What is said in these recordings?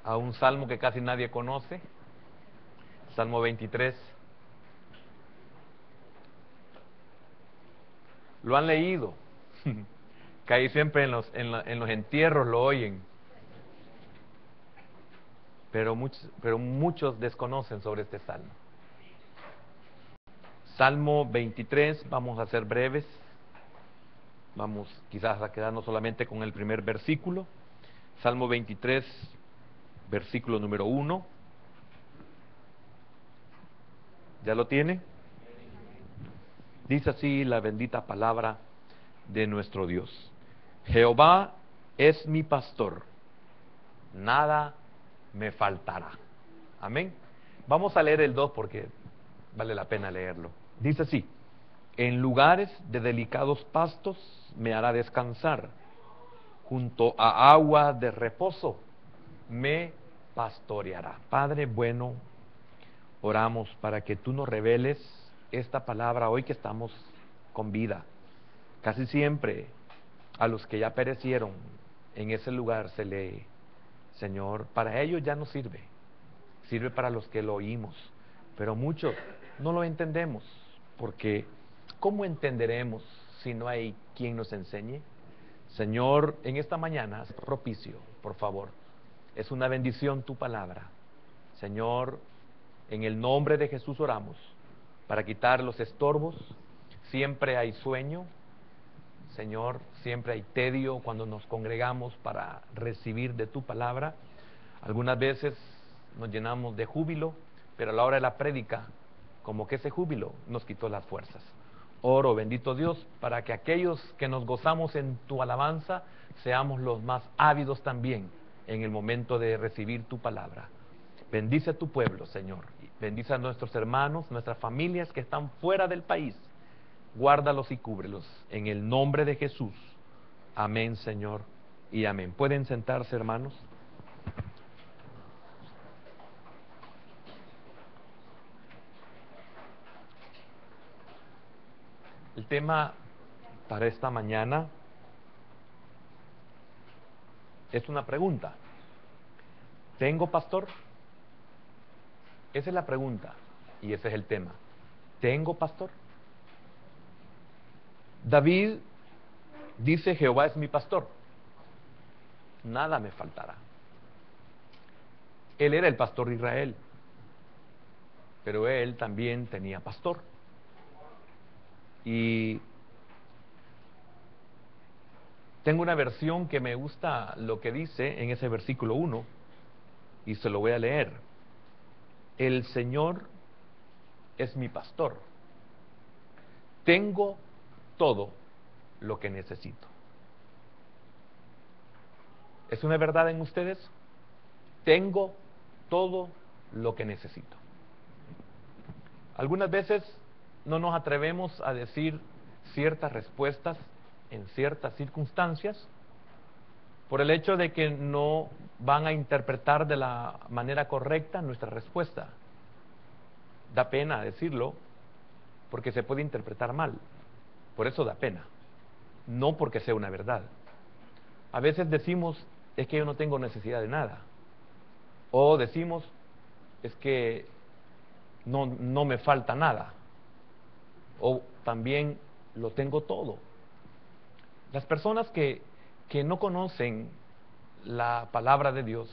a un salmo que casi nadie conoce, Salmo 23. Lo han leído, que ahí siempre en los entierros lo oyen, pero muchos desconocen sobre este salmo. Salmo 23, vamos a ser breves, vamos quizás a quedarnos solamente con el primer versículo. Salmo 23, versículo número 1. ¿Ya lo tiene? Dice así la bendita palabra de nuestro Dios. Jehová es mi pastor, nada me faltará. Amén. Vamos a leer el 2 porque vale la pena leerlo. Dice así: en lugares de delicados pastos me hará descansar, junto a agua de reposo me pastoreará. Padre bueno, oramos para que tú nos reveles esta palabra hoy que estamos con vida. Casi siempre a los que ya perecieron en ese lugar se lee, Señor, para ellos ya no sirve, sirve para los que lo oímos, pero muchos no lo entendemos, porque ¿cómo entenderemos si no hay quien nos enseñe? Señor, en esta mañana, haz propicio, por favor, es una bendición tu palabra. Señor, en el nombre de Jesús oramos, para quitar los estorbos. Siempre hay sueño, Señor, siempre hay tedio cuando nos congregamos para recibir de tu palabra. Algunas veces nos llenamos de júbilo, pero a la hora de la prédica, como que ese júbilo nos quitó las fuerzas. Oro, bendito Dios, para que aquellos que nos gozamos en tu alabanza, seamos los más ávidos también en el momento de recibir tu palabra. Bendice a tu pueblo, Señor. Bendice a nuestros hermanos, nuestras familias que están fuera del país. Guárdalos y cúbrelos en el nombre de Jesús. Amén, Señor, y amén. ¿Pueden sentarse, hermanos? El tema para esta mañana es una pregunta. ¿Tengo pastor? Esa es la pregunta y ese es el tema. ¿Tengo pastor? David dice: Jehová es mi pastor, nada me faltará. Él era el pastor de Israel, pero él también tenía pastor. Y tengo una versión que me gusta lo que dice en ese versículo 1, y se lo voy a leer. El Señor es mi pastor. Tengo todo lo que necesito. ¿Es una verdad en ustedes? Tengo todo lo que necesito. Algunas veces no nos atrevemos a decir ciertas respuestas en ciertas circunstancias por el hecho de que no van a interpretar de la manera correcta nuestra respuesta. Da pena decirlo porque se puede interpretar mal. Por eso da pena, no porque sea una verdad. A veces decimos: es que yo no tengo necesidad de nada. O decimos: es que no me falta nada. O también lo tengo todo. Las personas que no conocen la palabra de Dios,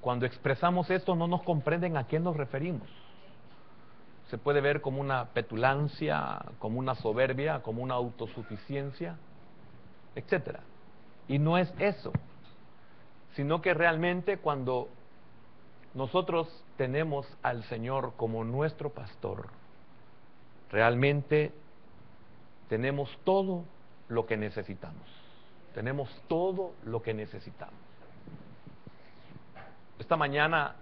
cuando expresamos esto no nos comprenden a qué nos referimos. Se puede ver como una petulancia, como una soberbia, como una autosuficiencia, etcétera. Y no es eso, sino que realmente cuando nosotros tenemos al Señor como nuestro pastor, realmente tenemos todo lo que necesitamos. Tenemos todo lo que necesitamos. Esta mañana,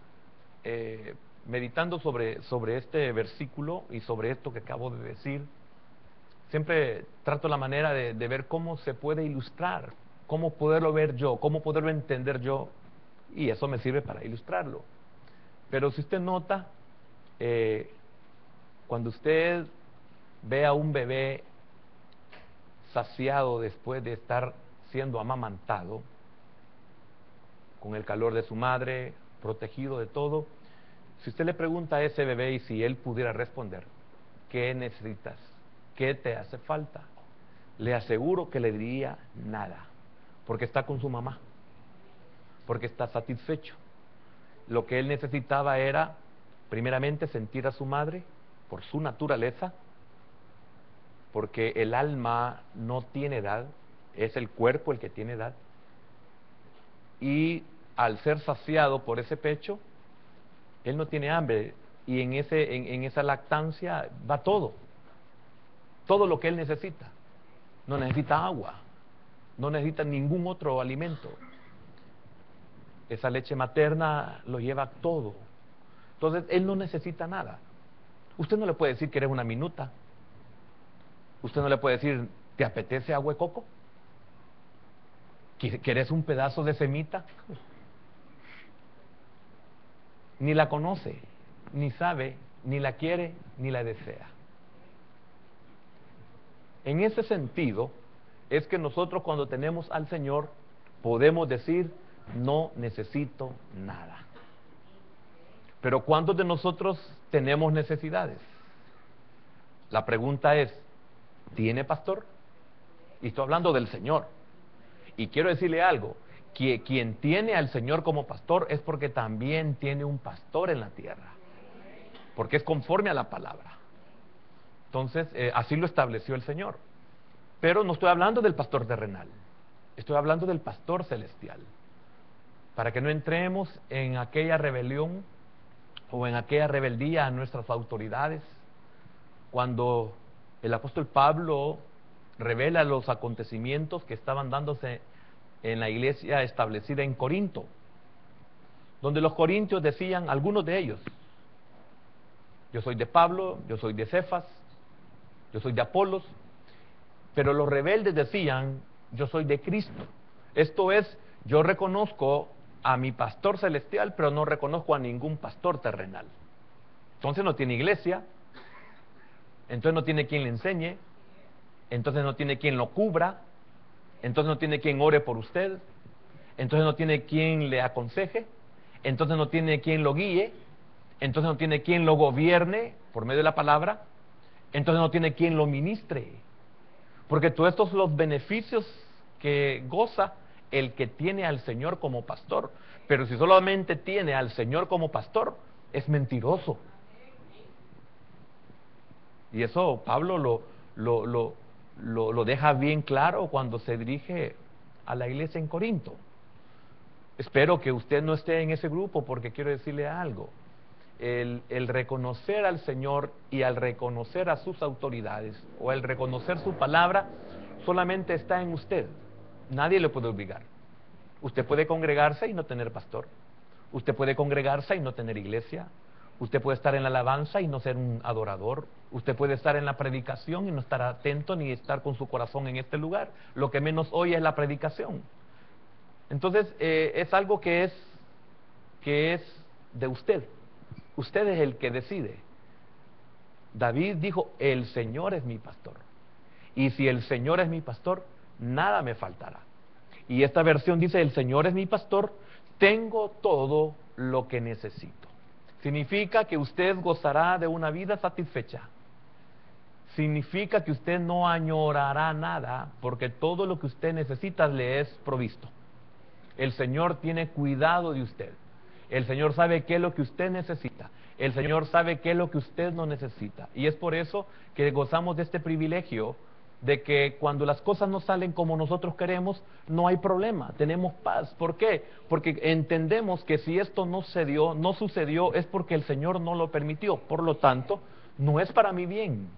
meditando sobre este versículo y sobre esto que acabo de decir, siempre trato la manera de ver cómo se puede ilustrar, cómo poderlo ver yo, cómo poderlo entender yo, y eso me sirve para ilustrarlo. Pero si usted nota, cuando usted ve a un bebé saciado después de estar siendo amamantado, con el calor de su madre, protegido de todo. Si usted le pregunta a ese bebé y si él pudiera responder, ¿qué necesitas? ¿Qué te hace falta? Le aseguro que le diría nada, porque está con su mamá, porque está satisfecho. Lo que él necesitaba era, primeramente, sentir a su madre por su naturaleza, porque el alma no tiene edad, es el cuerpo el que tiene edad. Y al ser saciado por ese pecho, él no tiene hambre, y en esa lactancia va todo lo que él necesita. No necesita agua, no necesita ningún otro alimento. Esa leche materna lo lleva todo. Entonces él no necesita nada. Usted no le puede decir que eres una minuta. Usted no le puede decir, ¿te apetece agua de coco? ¿Quieres un pedazo de semita? Ni la conoce, ni sabe, ni la quiere, ni la desea. En ese sentido, es que nosotros cuando tenemos al Señor, podemos decir, no necesito nada. Pero ¿cuántos de nosotros tenemos necesidades? La pregunta es, ¿tiene pastor? Y estoy hablando del Señor. Y quiero decirle algo, que quien tiene al Señor como pastor es porque también tiene un pastor en la tierra. Porque es conforme a la palabra. Entonces, así lo estableció el Señor. Pero no estoy hablando del pastor terrenal. Estoy hablando del pastor celestial. Para que no entremos en aquella rebelión o en aquella rebeldía a nuestras autoridades. Cuando el apóstol Pablo revela los acontecimientos que estaban dándose en la iglesia establecida en Corinto, donde los corintios decían, algunos de ellos, yo soy de Pablo, yo soy de Cefas, yo soy de Apolos, pero los rebeldes decían, yo soy de Cristo. Esto es, yo reconozco a mi pastor celestial, pero no reconozco a ningún pastor terrenal. Entonces no tiene iglesia, entonces no tiene quien le enseñe, entonces no tiene quien lo cubra, entonces no tiene quien ore por usted, entonces no tiene quien le aconseje, entonces no tiene quien lo guíe, entonces no tiene quien lo gobierne por medio de la palabra, entonces no tiene quien lo ministre. Porque todos estos son los beneficios que goza el que tiene al Señor como pastor. Pero si solamente tiene al Señor como pastor, es mentiroso. Y eso Pablo lo deja bien claro cuando se dirige a la iglesia en Corinto. Espero que usted no esté en ese grupo, porque quiero decirle algo. El reconocer al Señor y al reconocer a sus autoridades o el reconocer su palabra solamente está en usted. Nadie le puede obligar. Usted puede congregarse y no tener pastor. Usted puede congregarse y no tener iglesia. Usted puede estar en la alabanza y no ser un adorador. Usted puede estar en la predicación y no estar atento ni estar con su corazón en este lugar. Lo que menos oye es la predicación. Entonces, es algo que es de usted. Usted es el que decide. David dijo, el Señor es mi pastor. Y si el Señor es mi pastor, nada me faltará. Y esta versión dice, el Señor es mi pastor, tengo todo lo que necesito. Significa que usted gozará de una vida satisfecha. Significa que usted no añorará nada, porque todo lo que usted necesita le es provisto. El Señor tiene cuidado de usted. El Señor sabe qué es lo que usted necesita. El Señor sabe qué es lo que usted no necesita. Y es por eso que gozamos de este privilegio de que cuando las cosas no salen como nosotros queremos, no hay problema, tenemos paz. ¿Por qué? Porque entendemos que si esto no sucedió, es porque el Señor no lo permitió. Por lo tanto, no es para mi bien.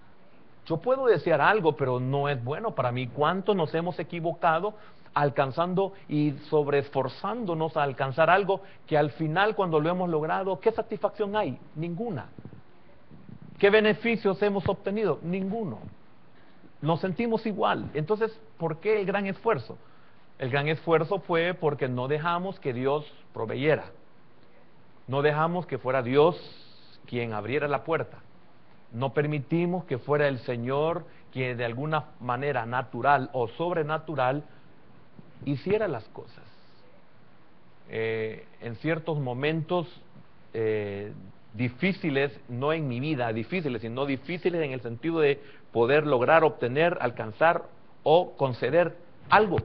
Yo puedo desear algo, pero no es bueno para mí. ¿Cuántos nos hemos equivocado alcanzando y sobreesforzándonos a alcanzar algo que al final, cuando lo hemos logrado, ¿qué satisfacción hay? Ninguna. ¿Qué beneficios hemos obtenido? Ninguno. Nos sentimos igual. Entonces, ¿por qué el gran esfuerzo? El gran esfuerzo fue porque no dejamos que Dios proveyera. No dejamos que fuera Dios quien abriera la puerta. No permitimos que fuera el Señor quien de alguna manera natural o sobrenatural hiciera las cosas. en ciertos momentos difíciles, no en mi vida difíciles, sino difíciles en el sentido de poder lograr, obtener, alcanzar o conceder algo.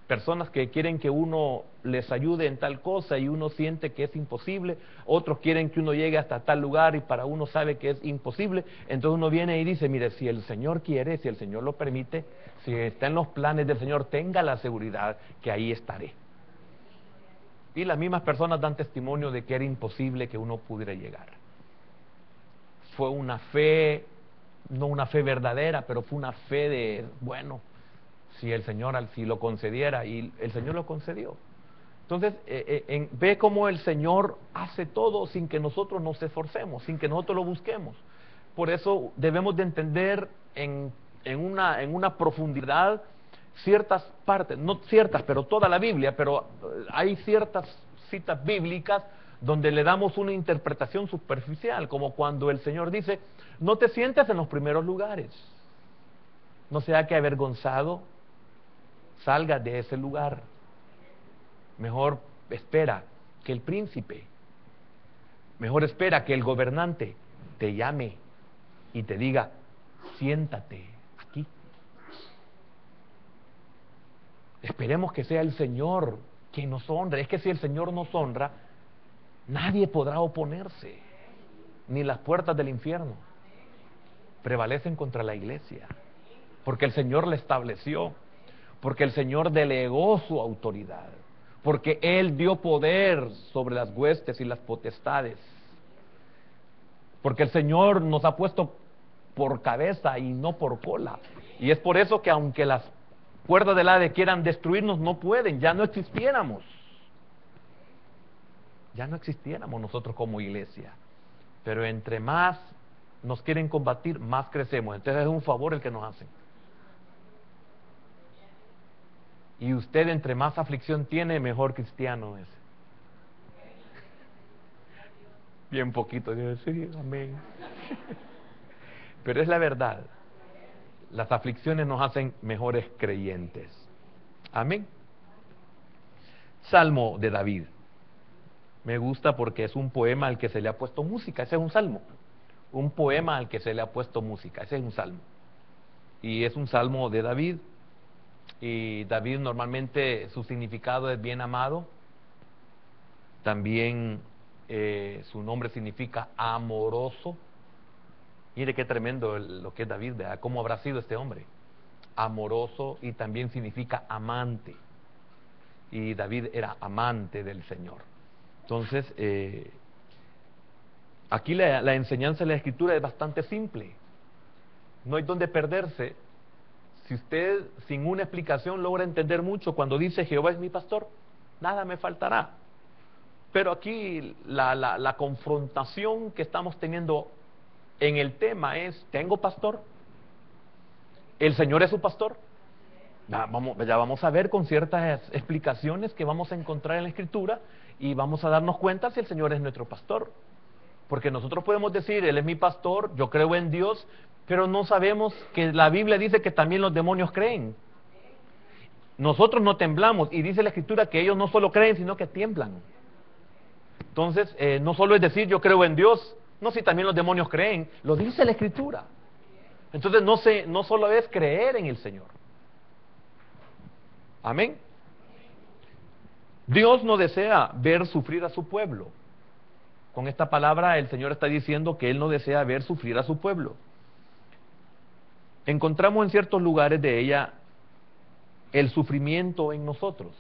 Personas que quieren que uno les ayude en tal cosa y uno siente que es imposible, otros quieren que uno llegue hasta tal lugar y para uno sabe que es imposible, entonces uno viene y dice, mire, si el Señor quiere, si el Señor lo permite, si está en los planes del Señor, tenga la seguridad que ahí estaré. Y las mismas personas dan testimonio de que era imposible que uno pudiera llegar. Fue una fe, no una fe verdadera, pero fue una fe de, bueno, si el Señor si lo concediera, y el Señor lo concedió. Entonces, ve cómo el Señor hace todo sin que nosotros nos esforcemos, sin que nosotros lo busquemos. Por eso debemos de entender en una profundidad ciertas partes, no ciertas, pero toda la Biblia, pero hay ciertas citas bíblicas donde le damos una interpretación superficial, como cuando el Señor dice, no te sientes en los primeros lugares, no sea que avergonzado salga de ese lugar. Mejor espera que el príncipe, mejor espera que el gobernante te llame y te diga, siéntate aquí. Esperemos que sea el Señor quien nos honre. Es que si el Señor nos honra, nadie podrá oponerse, ni las puertas del infierno prevalecen contra la iglesia, porque el Señor la estableció, porque el Señor delegó su autoridad, porque Él dio poder sobre las huestes y las potestades, porque el Señor nos ha puesto por cabeza y no por cola. Y es por eso que aunque las puertas del Hades quieran destruirnos, no pueden, ya no existiéramos. Ya no existiéramos nosotros como iglesia. Pero entre más nos quieren combatir, más crecemos. Entonces es un favor el que nos hacen. Y usted entre más aflicción tiene, mejor cristiano es. Bien poquito, Dios, sí, amén. Pero es la verdad. Las aflicciones nos hacen mejores creyentes. Amén. Salmo de David. Me gusta porque es un poema al que se le ha puesto música. Ese es un salmo. Un poema al que se le ha puesto música. Ese es un salmo. Y es un salmo de David. Y David normalmente su significado es bien amado. También su nombre significa amoroso. Mire qué tremendo lo que es David, ¿verdad? ¿Cómo habrá sido este hombre? Amoroso, y también significa amante. Y David era amante del Señor. Entonces, aquí la enseñanza de la Escritura es bastante simple. No hay donde perderse. Si usted sin una explicación logra entender mucho cuando dice Jehová es mi pastor, nada me faltará. Pero aquí la confrontación que estamos teniendo en el tema es, ¿tengo pastor? ¿El Señor es su pastor? Ya vamos a ver con ciertas explicaciones que vamos a encontrar en la Escritura y vamos a darnos cuenta si el Señor es nuestro pastor. Porque nosotros podemos decir, Él es mi pastor, yo creo en Dios, pero no sabemos que la Biblia dice que también los demonios creen. Nosotros no temblamos, y dice la Escritura que ellos no solo creen, sino que tiemblan. Entonces, no solo es decir yo creo en Dios, no, si también los demonios creen, lo dice la Escritura. Entonces no solo es creer en el Señor. Amén. Dios no desea ver sufrir a su pueblo. Con esta palabra el Señor está diciendo que Él no desea ver sufrir a su pueblo. Encontramos en ciertos lugares de ella el sufrimiento en nosotros.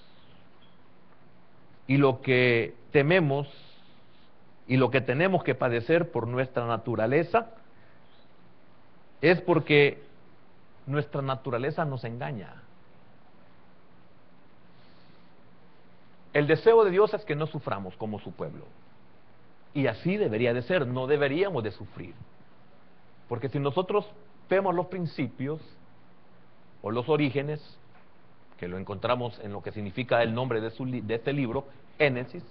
Y lo que tememos y lo que tenemos que padecer por nuestra naturaleza es porque nuestra naturaleza nos engaña. El deseo de Dios es que no suframos como su pueblo. Y así debería de ser, no deberíamos de sufrir. Porque si nosotros vemos los principios o los orígenes, que lo encontramos en lo que significa el nombre de este libro, Génesis,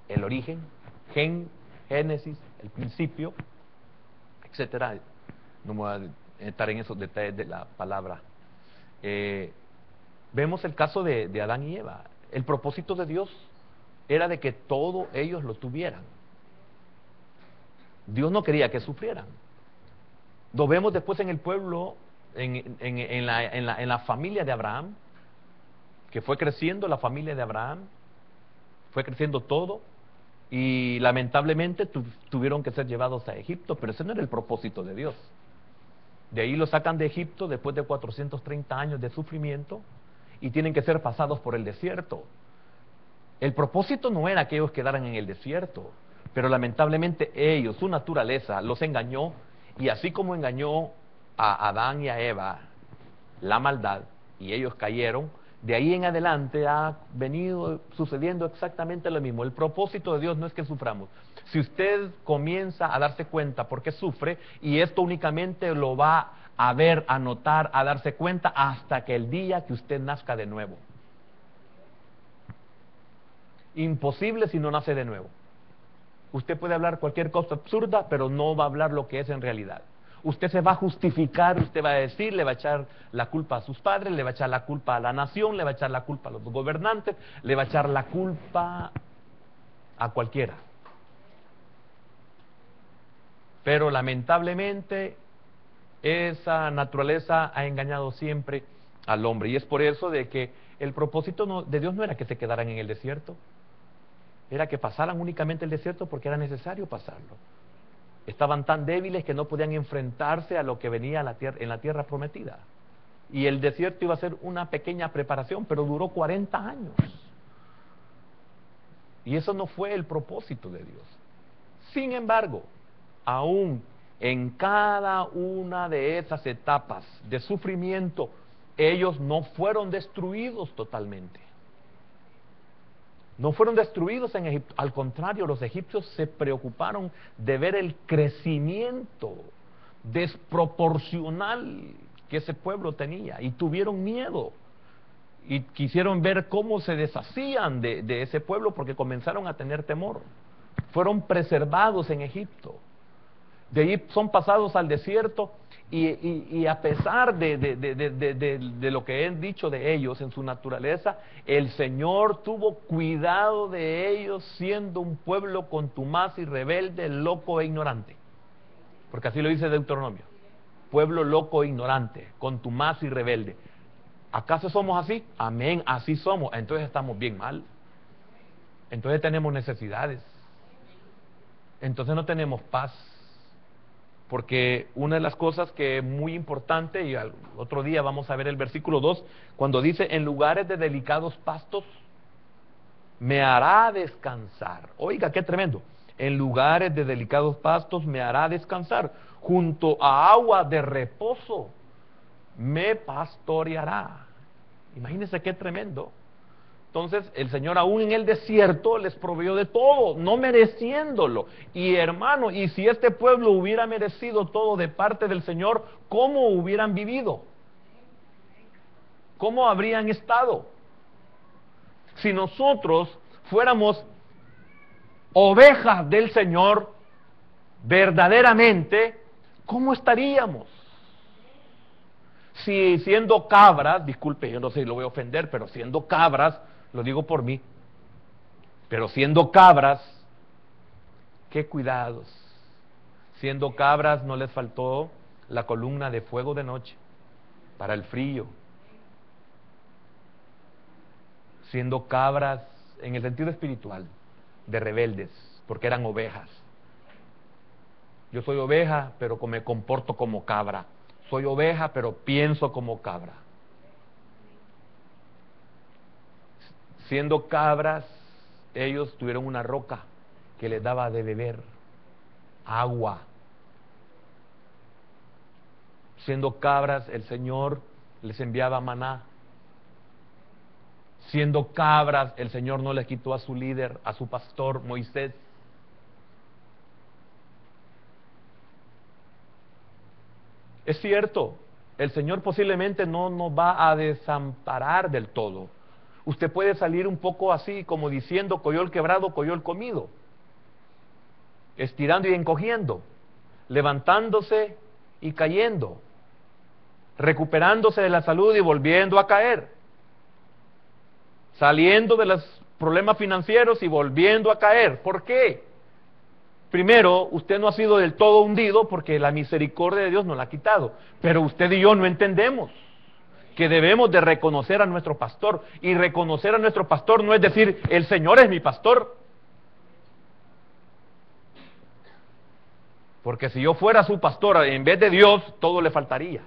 el origen, Génesis, el principio, etcétera. No me voy a entrar en esos detalles de la palabra. Vemos el caso de Adán y Eva. El propósito de Dios era de que todos ellos lo tuvieran. Dios no quería que sufrieran. Lo vemos después en el pueblo, en la familia de Abraham, que fue creciendo la familia de Abraham, fue creciendo todo, y lamentablemente tuvieron que ser llevados a Egipto, pero ese no era el propósito de Dios. De ahí lo sacan de Egipto después de 430 años de sufrimiento, y tienen que ser pasados por el desierto. El propósito no era que ellos quedaran en el desierto, pero lamentablemente ellos, su naturaleza, los engañó, y así como engañó a Adán y a Eva la maldad, y ellos cayeron, de ahí en adelante ha venido sucediendo exactamente lo mismo. El propósito de Dios no es que suframos. Si usted comienza a darse cuenta por qué sufre, y esto únicamente lo va a ver, a notar, a darse cuenta hasta que el día que usted nazca de nuevo. Imposible si no nace de nuevo. Usted puede hablar cualquier cosa absurda, pero no va a hablar lo que es en realidad. Usted se va a justificar, usted va a decir, le va a echar la culpa a sus padres, le va a echar la culpa a la nación, le va a echar la culpa a los gobernantes, le va a echar la culpa a cualquiera. Pero lamentablemente esa naturaleza ha engañado siempre al hombre, y es por eso de que el propósito de Dios no era que se quedaran en el desierto, era que pasaran únicamente el desierto porque era necesario pasarlo. Estaban tan débiles que no podían enfrentarse a lo que venía en la tierra prometida. Y el desierto iba a ser una pequeña preparación, pero duró 40 años. Y eso no fue el propósito de Dios. Sin embargo, aún en cada una de esas etapas de sufrimiento, ellos no fueron destruidos totalmente. No fueron destruidos en Egipto. Al contrario, los egipcios se preocuparon de ver el crecimiento desproporcional que ese pueblo tenía, y tuvieron miedo y quisieron ver cómo se deshacían de ese pueblo, porque comenzaron a tener temor. Fueron preservados en Egipto. De ahí son pasados al desierto, y a pesar de lo que he dicho de ellos en su naturaleza, el Señor tuvo cuidado de ellos, siendo un pueblo contumaz y rebelde, loco e ignorante. Porque así lo dice Deuteronomio. Pueblo loco e ignorante, contumaz y rebelde. ¿Acaso somos así? Amén, así somos. Entonces estamos bien mal. Entonces tenemos necesidades. Entonces no tenemos paz. Porque una de las cosas que es muy importante, y al otro día vamos a ver el versículo 2, cuando dice, en lugares de delicados pastos me hará descansar. Oiga, qué tremendo. En lugares de delicados pastos me hará descansar. Junto a agua de reposo me pastoreará. Imagínense qué tremendo. Entonces el Señor aún en el desierto les proveyó de todo, no mereciéndolo. Y hermano, y si este pueblo hubiera merecido todo de parte del Señor, ¿cómo hubieran vivido? ¿Cómo habrían estado? Si nosotros fuéramos ovejas del Señor verdaderamente, ¿cómo estaríamos? Si siendo cabras, disculpe, yo no sé si lo voy a ofender, pero siendo cabras, lo digo por mí, pero siendo cabras, qué cuidados. Siendo cabras no les faltó la columna de fuego de noche para el frío. Siendo cabras en el sentido espiritual, de rebeldes, porque eran ovejas. Yo soy oveja, pero me comporto como cabra. Soy oveja, pero pienso como cabra. Siendo cabras, ellos tuvieron una roca que les daba de beber agua. Siendo cabras, el Señor les enviaba maná. Siendo cabras, el Señor no les quitó a su líder, a su pastor Moisés. Es cierto, el Señor posiblemente no nos va a desamparar del todo. Usted puede salir un poco así, como diciendo, coyol quebrado, coyol comido. Estirando y encogiendo, levantándose y cayendo, recuperándose de la salud y volviendo a caer, saliendo de los problemas financieros y volviendo a caer. ¿Por qué? Primero, usted no ha sido del todo hundido porque la misericordia de Dios no la ha quitado. Pero usted y yo no entendemos que debemos de reconocer a nuestro pastor. Y reconocer a nuestro pastor no es decir, el Señor es mi pastor. Porque si yo fuera su pastor en vez de Dios, todo le faltaría.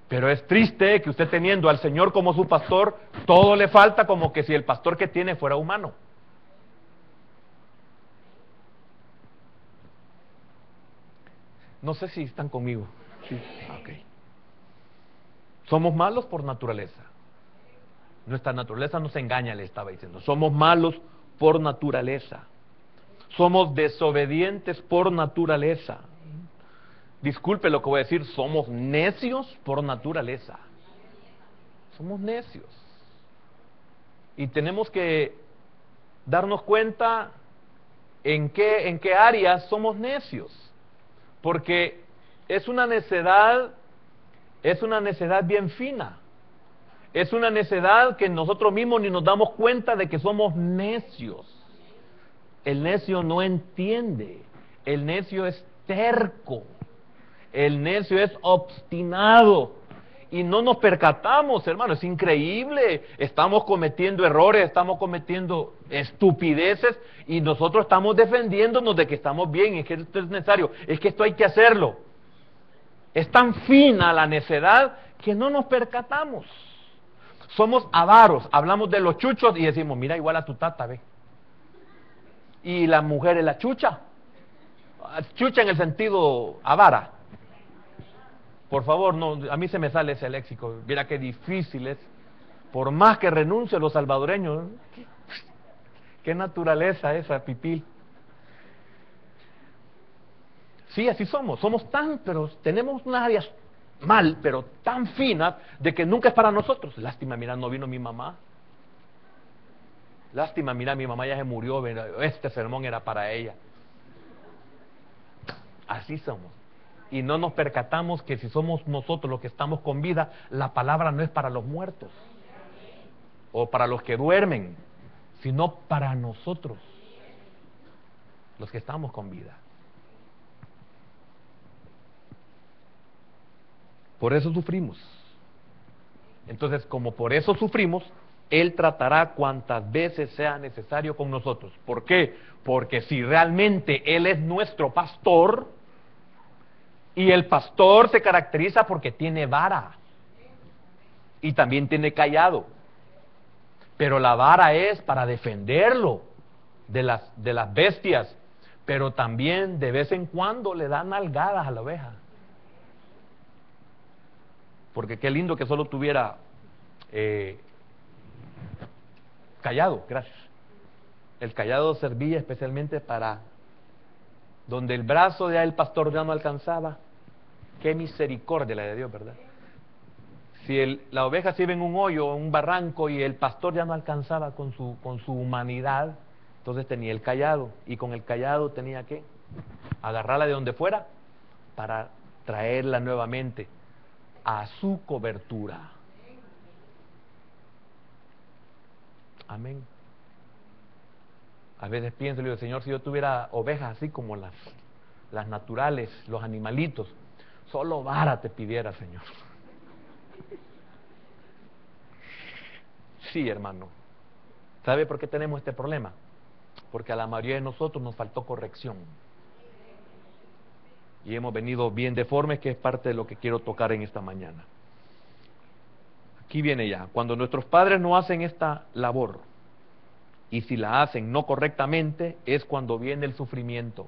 Pero es triste que usted teniendo al Señor como su pastor, todo le falta, como que si el pastor que tiene fuera humano. No sé si están conmigo. Sí. Okay. Somos malos por naturaleza. Nuestra naturaleza nos engaña, le estaba diciendo. Somos malos por naturaleza. Somos desobedientes por naturaleza. Disculpe lo que voy a decir, somos necios por naturaleza. Somos necios. Y tenemos que darnos cuenta en qué áreas somos necios. Porque es una necedad bien fina. Es una necedad que nosotros mismos ni nos damos cuenta de que somos necios. El necio no entiende. El necio es terco. El necio es obstinado. Y no nos percatamos, hermano. Es increíble. Estamos cometiendo errores, estamos cometiendo estupideces y nosotros estamos defendiéndonos de que estamos bien, es que esto es necesario, es que esto hay que hacerlo. Es tan fina la necedad que no nos percatamos. Somos avaros. Hablamos de los chuchos y decimos, mira, igual a tu tata, ve. Y la mujer es la chucha. Chucha en el sentido avara. Por favor, no, a mí se me sale ese léxico. Mira qué difícil es. Por más que renuncie los salvadoreños, qué naturaleza esa, pipil. Sí, así somos. Somos pero tenemos unas áreas mal, pero tan finas, de que nunca es para nosotros. Lástima, mira, no vino mi mamá. Lástima, mira, mi mamá ya se murió, este sermón era para ella. Así somos. Y no nos percatamos que si somos nosotros los que estamos con vida, la palabra no es para los muertos o para los que duermen, sino para nosotros, los que estamos con vida. Por eso sufrimos. Entonces, como por eso sufrimos, Él tratará cuantas veces sea necesario con nosotros. ¿Por qué? Porque si realmente Él es nuestro pastor, y el pastor se caracteriza porque tiene vara, y también tiene cayado. Pero la vara es para defenderlo de las bestias, pero también de vez en cuando le da nalgadas a la oveja. Porque qué lindo que solo tuviera cayado, gracias. El cayado servía especialmente para donde el brazo del pastor ya no alcanzaba. Qué misericordia la de Dios, ¿verdad? Si la oveja se iba en un hoyo, en un barranco, y el pastor ya no alcanzaba con su humanidad, entonces tenía el cayado, y con el cayado tenía que agarrarla de donde fuera para traerla nuevamente a su cobertura. Amén. A veces pienso, le digo, Señor, si yo tuviera ovejas así como las naturales, los animalitos, solo vara te pidiera, Señor. Sí, hermano. ¿Sabe por qué tenemos este problema? Porque a la mayoría de nosotros nos faltó corrección. Y hemos venido bien deformes, que es parte de lo que quiero tocar en esta mañana. Aquí viene ya. Cuando nuestros padres no hacen esta labor, y si la hacen no correctamente, es cuando viene el sufrimiento.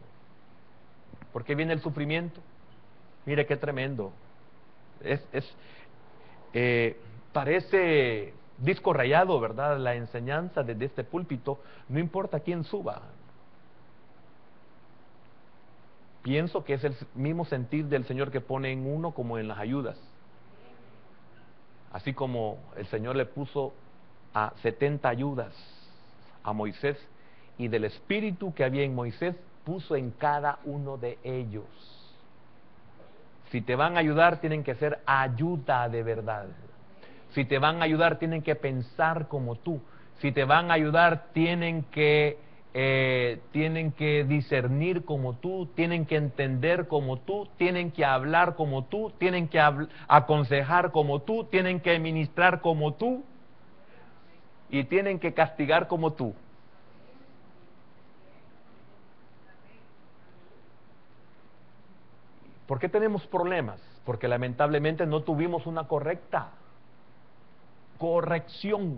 ¿Por qué viene el sufrimiento? Mire qué tremendo. Parece disco rayado, ¿verdad? La enseñanza desde este púlpito, no importa quién suba. Pienso que es el mismo sentir del Señor que pone en uno como en las ayudas. Así como el Señor le puso a 70 ayudas a Moisés, y del espíritu que había en Moisés puso en cada uno de ellos. Si te van a ayudar, tienen que ser ayuda de verdad. Si te van a ayudar, tienen que pensar como tú. Si te van a ayudar, tienen que discernir como tú, tienen que entender como tú, tienen que hablar como tú, tienen que aconsejar como tú, tienen que ministrar como tú y tienen que castigar como tú. ¿Por qué tenemos problemas? Porque lamentablemente no tuvimos una corrección,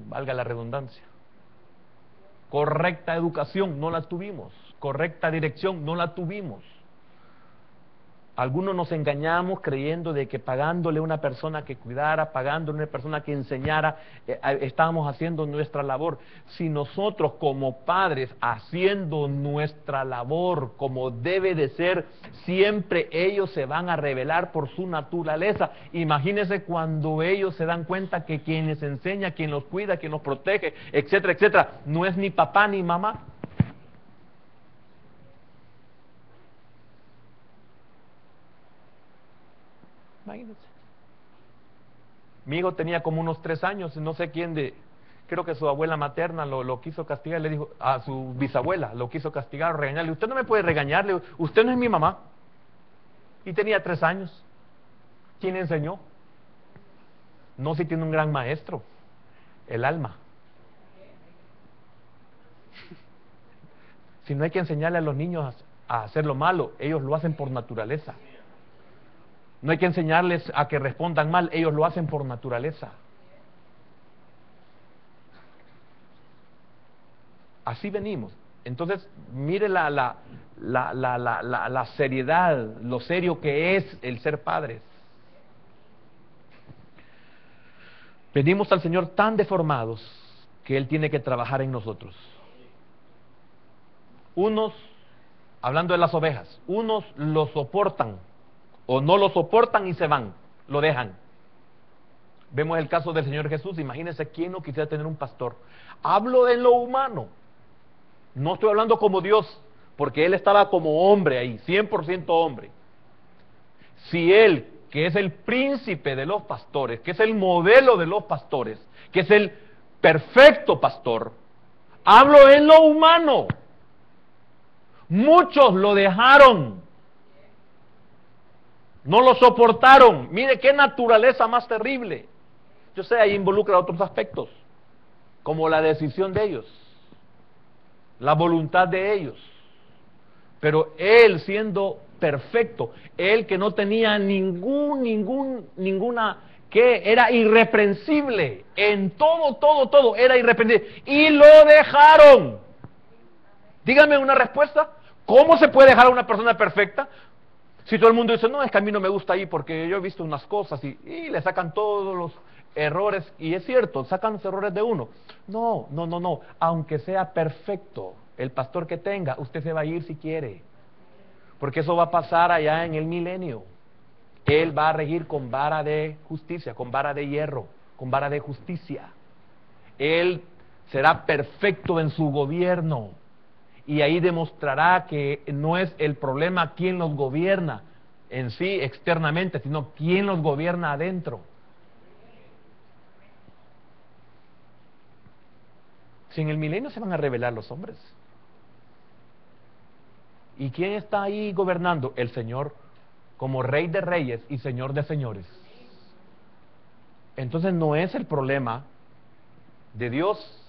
valga la redundancia. Correcta educación, no la tuvimos. Correcta dirección, no la tuvimos. Algunos nos engañamos creyendo de que pagándole a una persona que cuidara, pagándole a una persona que enseñara, estábamos haciendo nuestra labor. Si nosotros como padres, haciendo nuestra labor como debe de ser, siempre ellos se van a revelar por su naturaleza. Imagínense cuando ellos se dan cuenta que quien les enseña, quien los cuida, quien los protege, etcétera, etcétera, no es ni papá ni mamá. Imagínense. Mi hijo tenía como unos 3 años, no sé quién creo que su abuela materna lo quiso castigar, le dijo a su bisabuela, lo quiso castigar, regañarle, usted no me puede regañarle, usted no es mi mamá. Y tenía 3 años. ¿Quién le enseñó? No, si tiene un gran maestro, el alma. Si no hay que enseñarle a los niños a hacer lo malo, ellos lo hacen por naturaleza. No hay que enseñarles a que respondan mal, ellos lo hacen por naturaleza. Así venimos. Entonces, mire la seriedad, lo serio que es el ser padres. Venimos al Señor tan deformados que Él tiene que trabajar en nosotros. Unos, hablando de las ovejas, unos lo soportan o no lo soportan y se van, lo dejan. Vemos el caso del Señor Jesús. Imagínense quién no quisiera tener un pastor. Hablo de lo humano. No estoy hablando como Dios, porque Él estaba como hombre ahí, 100% hombre. Si Él, que es el príncipe de los pastores, que es el modelo de los pastores, que es el perfecto pastor, hablo en lo humano. Muchos lo dejaron. No lo soportaron. Mire qué naturaleza más terrible. Yo sé, ahí involucra otros aspectos, como la decisión de ellos, la voluntad de ellos. Pero Él siendo perfecto, Él que no tenía ninguna, que era irreprensible, en todo, era irreprensible. Y lo dejaron. Dígame una respuesta. ¿Cómo se puede dejar a una persona perfecta? Si todo el mundo dice, no, es que a mí no me gusta ahí porque yo he visto unas cosas y le sacan todos los errores, y es cierto, sacan los errores de uno. No, aunque sea perfecto el pastor que tenga, usted se va a ir si quiere, porque eso va a pasar allá en el milenio. Él va a regir con vara de justicia, con vara de hierro, con vara de justicia. Él será perfecto en su gobierno. Y ahí demostrará que no es el problema quién los gobierna en sí externamente, sino quién los gobierna adentro. Si en el milenio se van a revelar los hombres. ¿Y quién está ahí gobernando? El Señor, como Rey de Reyes y Señor de Señores. Entonces no es el problema de Dios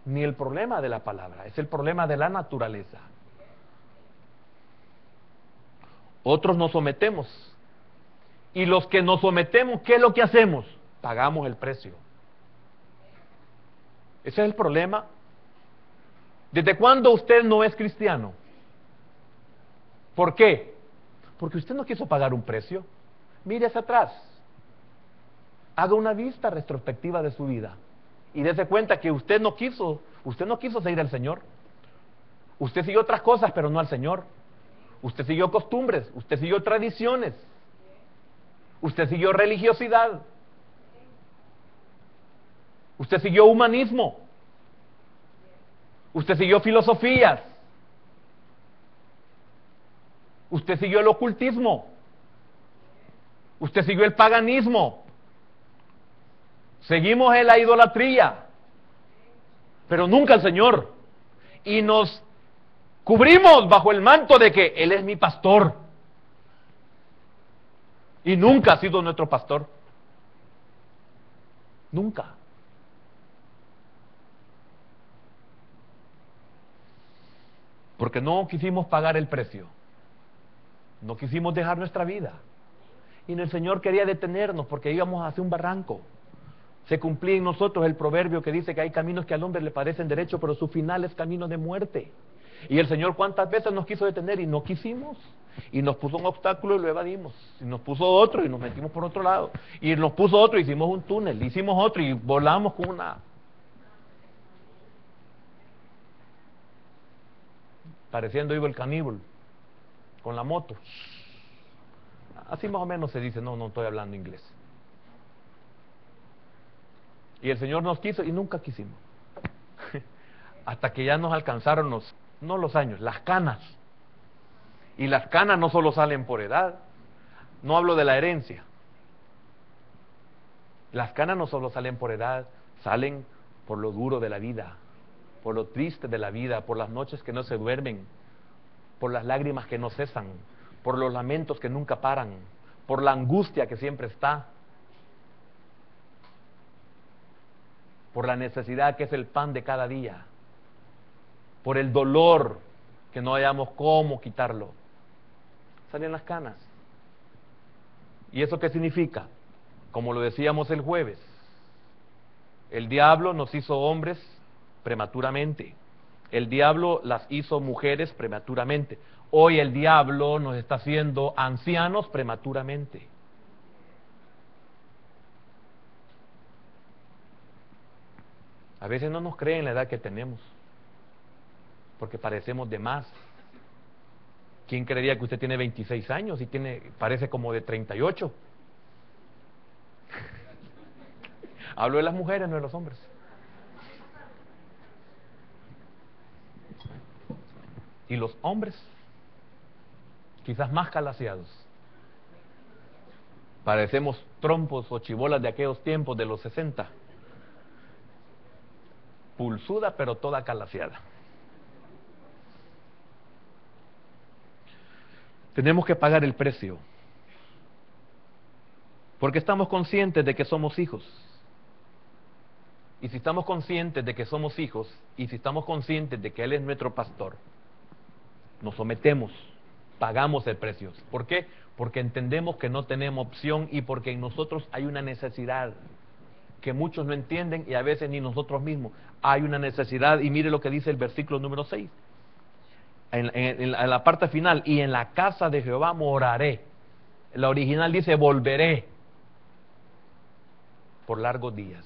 ni el problema de la palabra, es el problema de la naturaleza. Otros nos sometemos, y los que nos sometemos, ¿qué es lo que hacemos? Pagamos el precio. Ese es el problema. ¿Desde cuándo usted no es cristiano? ¿Por qué? Porque usted no quiso pagar un precio. Mire hacia atrás, haga una vista retrospectiva de su vida y dése cuenta que usted no quiso seguir al Señor. Usted siguió otras cosas, pero no al Señor. Usted siguió costumbres, usted siguió tradiciones, usted siguió religiosidad, usted siguió humanismo, usted siguió filosofías, usted siguió el ocultismo, usted siguió el paganismo. Seguimos en la idolatría. pero nunca al Señor. Y nos cubrimos bajo el manto de que Él es mi pastor. Y nunca ha sido nuestro pastor. Nunca. Porque no quisimos pagar el precio. No quisimos dejar nuestra vida. Y el Señor quería detenernos porque íbamos hacia un barranco. Se cumplía en nosotros el proverbio que dice que hay caminos que al hombre le parecen derechos, pero su final es camino de muerte. Y el Señor cuántas veces nos quiso detener y no quisimos. Y nos puso un obstáculo y lo evadimos. Y nos puso otro y nos metimos por otro lado. Y nos puso otro y hicimos un túnel. Hicimos otro y volamos con una... pareciendo iba el caníbal con la moto. Así más o menos se dice, no estoy hablando inglés. Y el Señor nos quiso y nunca quisimos. Hasta que ya nos alcanzaron no los años, las canas. Y las canas no solo salen por edad. No hablo de la herencia. Las canas no solo salen por edad, salen por lo duro de la vida, por lo triste de la vida, por las noches que no se duermen, por las lágrimas que no cesan, por los lamentos que nunca paran, por la angustia que siempre está, por la necesidad que es el pan de cada día, por el dolor que no hayamos cómo quitarlo. Salen las canas. ¿Y eso qué significa? Como lo decíamos el jueves, el diablo nos hizo hombres prematuramente. El diablo las hizo mujeres prematuramente. Hoy el diablo nos está haciendo ancianos prematuramente. A veces no nos creen la edad que tenemos, porque parecemos de más. ¿Quién creería que usted tiene 26 años y parece como de 38? Hablo de las mujeres, no de los hombres. Y los hombres, quizás más calaseados. Parecemos trompos o chibolas de aquellos tiempos de los 60. Pulsuda, pero toda calaseada. Tenemos que pagar el precio. Porque estamos conscientes de que somos hijos. Y si estamos conscientes de que somos hijos, y si estamos conscientes de que Él es nuestro pastor, nos sometemos, pagamos el precio. ¿Por qué? Porque entendemos que no tenemos opción y porque en nosotros hay una necesidad que muchos no entienden y a veces ni nosotros mismos. Hay una necesidad y mire lo que dice el versículo número 6. En la parte final, y en la casa de Jehová moraré. La original dice volveré por largos días.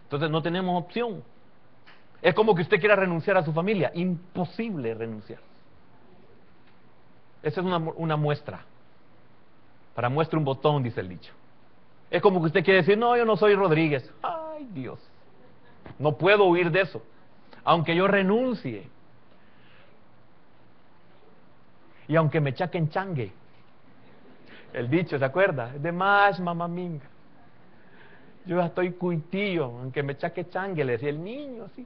Entonces no tenemos opción. Es como que usted quiera renunciar a su familia. Imposible renunciar. Esa es una muestra. Para muestra un botón, dice el dicho. Es como que usted quiere decir, no, yo no soy Rodríguez. Ay, Dios. No puedo huir de eso. Aunque yo renuncie. Y aunque me chaquen changue. El dicho, ¿se acuerda? Es de más, mamá minga. Yo ya estoy cuitillo, aunque me chaque changue, le decía el niño así.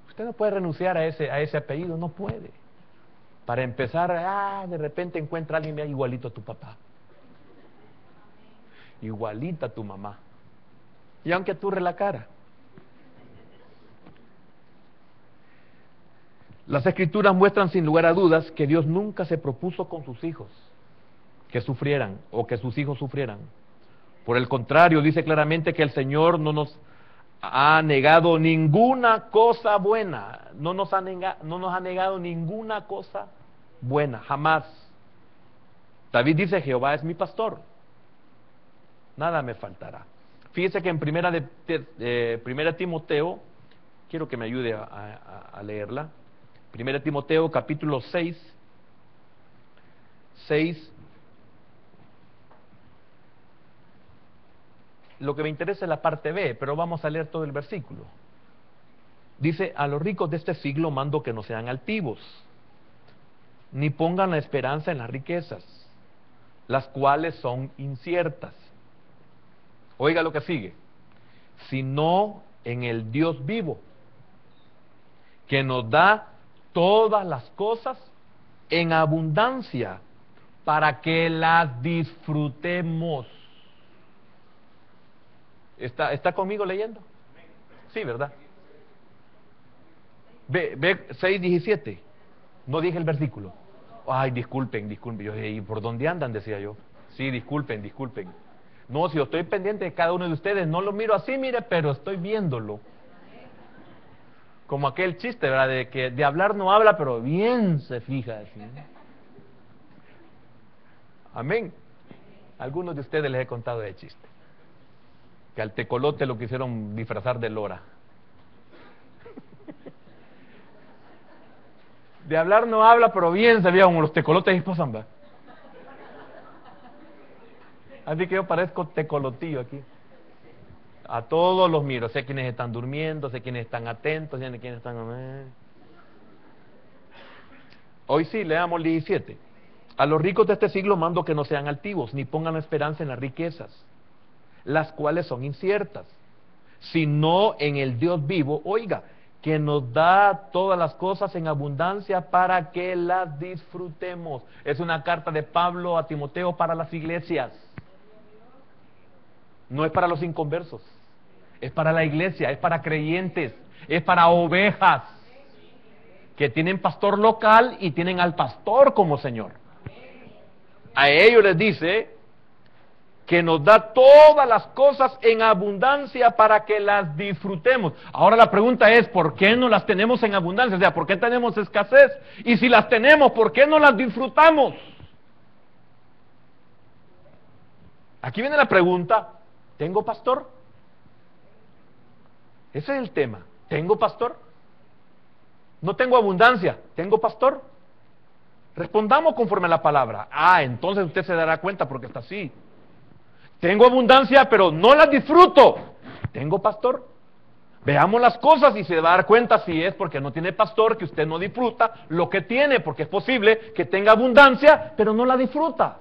Usted no puede renunciar a ese apellido, no puede. Para empezar, de repente encuentra a alguien igualito a tu papá. Igualita a tu mamá. Y aunque aturre la cara. Las Escrituras muestran sin lugar a dudas que Dios nunca se propuso con sus hijos que sufrieran o que sus hijos sufrieran. Por el contrario, dice claramente que el Señor no nos ha negado ninguna cosa buena. No nos ha negado ninguna cosa buena, jamás. David dice, Jehová es mi pastor, nada me faltará. Fíjese que en primera Timoteo, quiero que me ayude a leerla. Primera Timoteo capítulo 6, lo que me interesa es la parte B, pero vamos a leer todo el versículo. Dice, a los ricos de este siglo mando que no sean altivos, ni pongan la esperanza en las riquezas, las cuales son inciertas. Oiga lo que sigue, sino en el Dios vivo, que nos da todas las cosas en abundancia para que las disfrutemos. ¿Está conmigo leyendo? Sí, ¿verdad? Ve 6:17. No dije el versículo. Ay, disculpen. Yo dije, ¿y por dónde andan? Decía yo. Sí, disculpen. No, si yo estoy pendiente de cada uno de ustedes, no lo miro así, mire, pero estoy viéndolo. Como aquel chiste, ¿verdad? De que de hablar no habla, pero bien se fija. Así. Amén. Algunos de ustedes les he contado de chiste. Que al tecolote lo quisieron disfrazar de lora. De hablar no habla, pero bien se veía como los tecolotes y pasan, ¿verdad? Así que yo parezco tecolotillo aquí. A todos los miro, sé quiénes están durmiendo, sé quiénes están atentos, sé quiénes están... Hoy sí, leamos el 17. A los ricos de este siglo mando que no sean altivos, ni pongan esperanza en las riquezas, las cuales son inciertas, sino en el Dios vivo, oiga, que nos da todas las cosas en abundancia para que las disfrutemos. Es una carta de Pablo a Timoteo para las iglesias. No es para los inconversos, es para la iglesia, es para creyentes, es para ovejas que tienen pastor local y tienen al pastor como Señor. A ellos les dice que nos da todas las cosas en abundancia para que las disfrutemos. Ahora la pregunta es, ¿por qué no las tenemos en abundancia? O sea, ¿por qué tenemos escasez? Y si las tenemos, ¿por qué no las disfrutamos? Aquí viene la pregunta, ¿tengo pastor? Ese es el tema. ¿Tengo pastor? No tengo abundancia. ¿Tengo pastor? Respondamos conforme a la palabra. Entonces usted se dará cuenta porque está así. Tengo abundancia, pero no las disfruto. ¿Tengo pastor? Veamos las cosas y se va a dar cuenta si es porque no tiene pastor, que usted no disfruta lo que tiene, porque es posible que tenga abundancia, pero no la disfruta.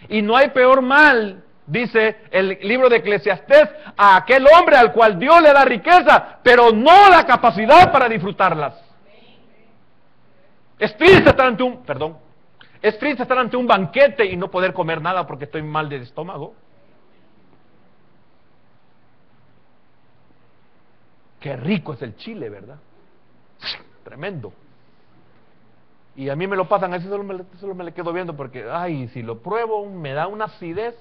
Y no hay peor mal, dice el libro de Eclesiastés, a aquel hombre al cual Dios le da riqueza, pero no la capacidad para disfrutarlas. Es triste estar ante un banquete y no poder comer nada porque estoy mal de estómago. Qué rico es el chile, ¿verdad? Tremendo. Y a mí me lo pasan así, solo me le quedo viendo porque, si lo pruebo me da una acidez.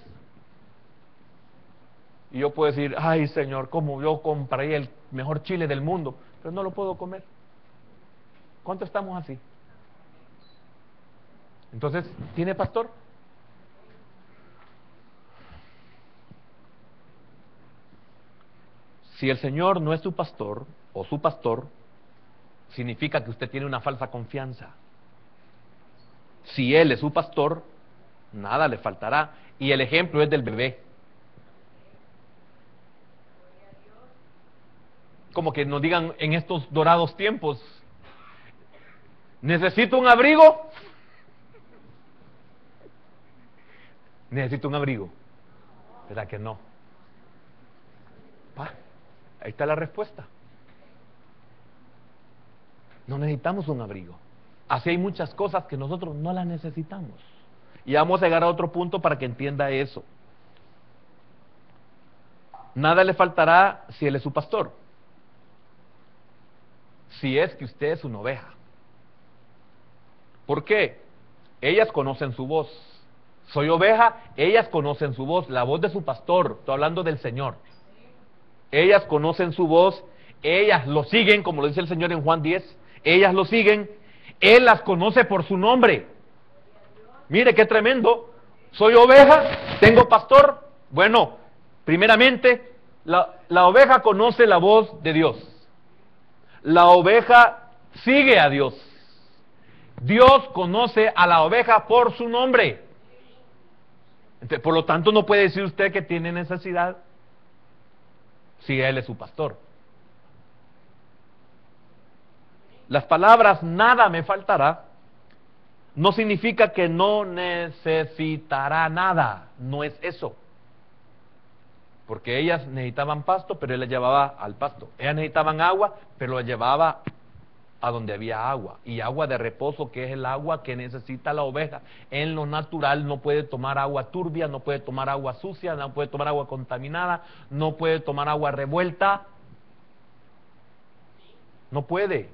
Y yo puedo decir, Señor, ¿cómo yo compraría el mejor chile del mundo? Pero no lo puedo comer. ¿Cuánto estamos así? Entonces, ¿tiene pastor? Si el Señor no es su pastor, o su pastor, significa que usted tiene una falsa confianza. Si Él es su pastor, nada le faltará. Y el ejemplo es del bebé. Como que nos digan en estos dorados tiempos, ¿necesito un abrigo? Necesito un abrigo. ¿Verdad que no? Ahí está la respuesta. No necesitamos un abrigo. Así hay muchas cosas que nosotros no las necesitamos. Y vamos a llegar a otro punto para que entienda eso. Nada le faltará si Él es su pastor. Si es que usted es una oveja. ¿Por qué? Ellas conocen su voz. Soy oveja, ellas conocen su voz, la voz de su pastor. Estoy hablando del Señor. Ellas conocen su voz, ellas lo siguen, como lo dice el Señor en Juan 10. Ellas lo siguen, Él las conoce por su nombre. Mire qué tremendo. Soy oveja, tengo pastor. Bueno, primeramente, la oveja conoce la voz de Dios. La oveja sigue a Dios. Dios conoce a la oveja por su nombre. Entonces, por lo tanto, no puede decir usted que tiene necesidad si Él es su pastor. Las palabras nada me faltará no significa que no necesitará nada. No es eso. Porque ellas necesitaban pasto, pero él las llevaba al pasto. Ellas necesitaban agua, pero las llevaba a donde había agua. Y agua de reposo, que es el agua que necesita la oveja. En lo natural no puede tomar agua turbia, no puede tomar agua sucia, no puede tomar agua contaminada, no puede tomar agua revuelta. No puede.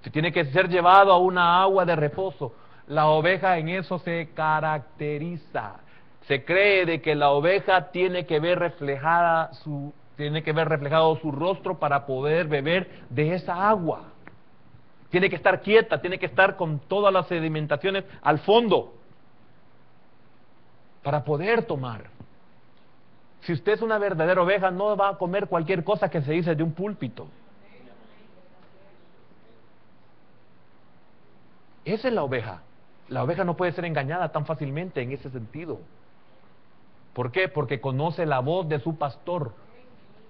Se tiene que ser llevado a una agua de reposo. La oveja en eso se caracteriza. Se cree de que la oveja tiene que ver reflejado su rostro para poder beber de esa agua. Tiene que estar quieta, tiene que estar con todas las sedimentaciones al fondo para poder tomar. Si usted es una verdadera oveja, no va a comer cualquier cosa que se dice de un púlpito. Esa es la oveja. La oveja no puede ser engañada tan fácilmente en ese sentido. ¿Por qué? Porque conoce la voz de su pastor.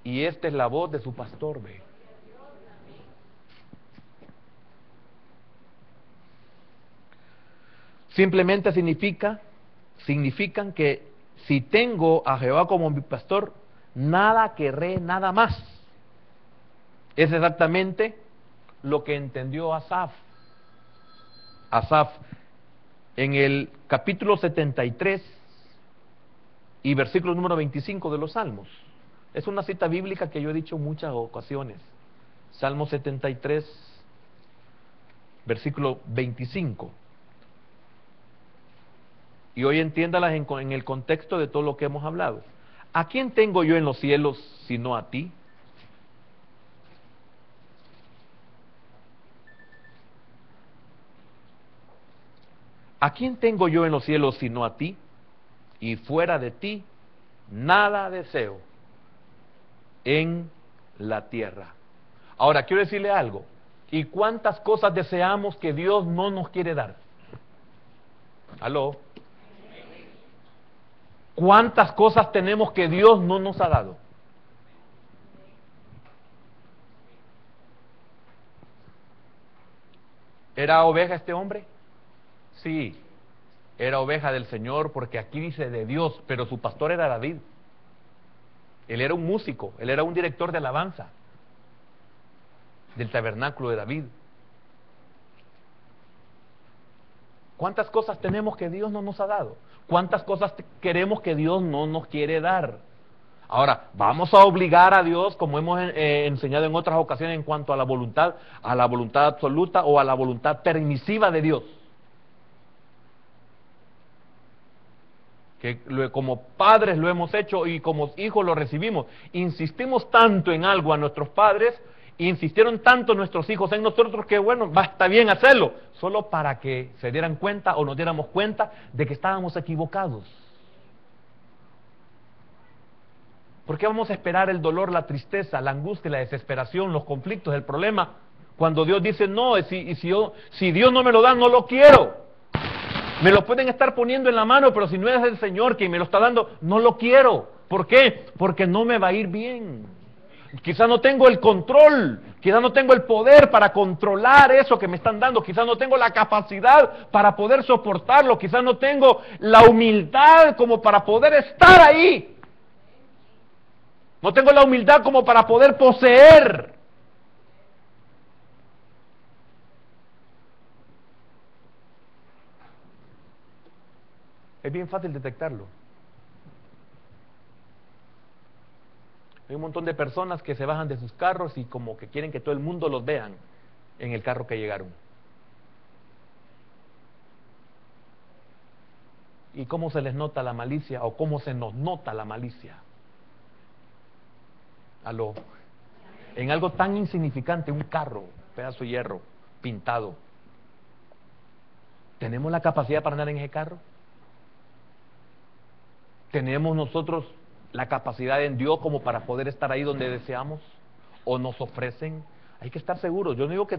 Y esta es la voz de su pastor, ve. Simplemente significan que si tengo a Jehová como mi pastor, nada querré, nada más. Es exactamente lo que entendió Asaf. Asaf, en el capítulo 73 y versículo número 25 de los Salmos. Es una cita bíblica que yo he dicho en muchas ocasiones. Salmo 73, versículo 25. Y hoy entiéndalas en el contexto de todo lo que hemos hablado. ¿A quién tengo yo en los cielos sino a ti? ¿A quién tengo yo en los cielos sino a ti? Y fuera de ti, nada deseo en la tierra. Ahora, quiero decirle algo. ¿Y cuántas cosas deseamos que Dios no nos quiere dar? ¿Aló? ¿Cuántas cosas tenemos que Dios no nos ha dado? ¿Era oveja este hombre? Sí, era oveja del Señor, porque aquí dice de Dios, pero su pastor era David. Él era un músico, él era un director de alabanza del tabernáculo de David. ¿Cuántas cosas tenemos que Dios no nos ha dado? ¿Cuántas cosas queremos que Dios no nos quiere dar? Ahora, vamos a obligar a Dios, como hemos enseñado en otras ocasiones en cuanto a la voluntad absoluta o a la voluntad permisiva de Dios. Que como padres lo hemos hecho y como hijos lo recibimos. Insistimos tanto en algo a nuestros padres, insistieron tanto nuestros hijos en nosotros que bueno, está bien hacerlo, solo para que se dieran cuenta o nos diéramos cuenta de que estábamos equivocados. ¿Por qué vamos a esperar el dolor, la tristeza, la angustia, la desesperación, los conflictos, el problema, cuando Dios dice no, si Dios no me lo da, no lo quiero? Me lo pueden estar poniendo en la mano, pero si no es el Señor quien me lo está dando, no lo quiero. ¿Por qué? Porque no me va a ir bien. Quizás no tengo el control, quizás no tengo el poder para controlar eso que me están dando, quizás no tengo la capacidad para poder soportarlo, quizás no tengo la humildad como para poder estar ahí. No tengo la humildad como para poder poseer. Es bien fácil detectarlo. Hay un montón de personas que se bajan de sus carros y como que quieren que todo el mundo los vean en el carro que llegaron. ¿Y cómo se les nota la malicia o cómo se nos nota la malicia? En algo tan insignificante, un carro, pedazo de hierro, pintado. ¿Tenemos la capacidad para andar en ese carro? ¿Tenemos nosotros la capacidad en Dios como para poder estar ahí donde deseamos? ¿O nos ofrecen? Hay que estar seguros. Yo no digo que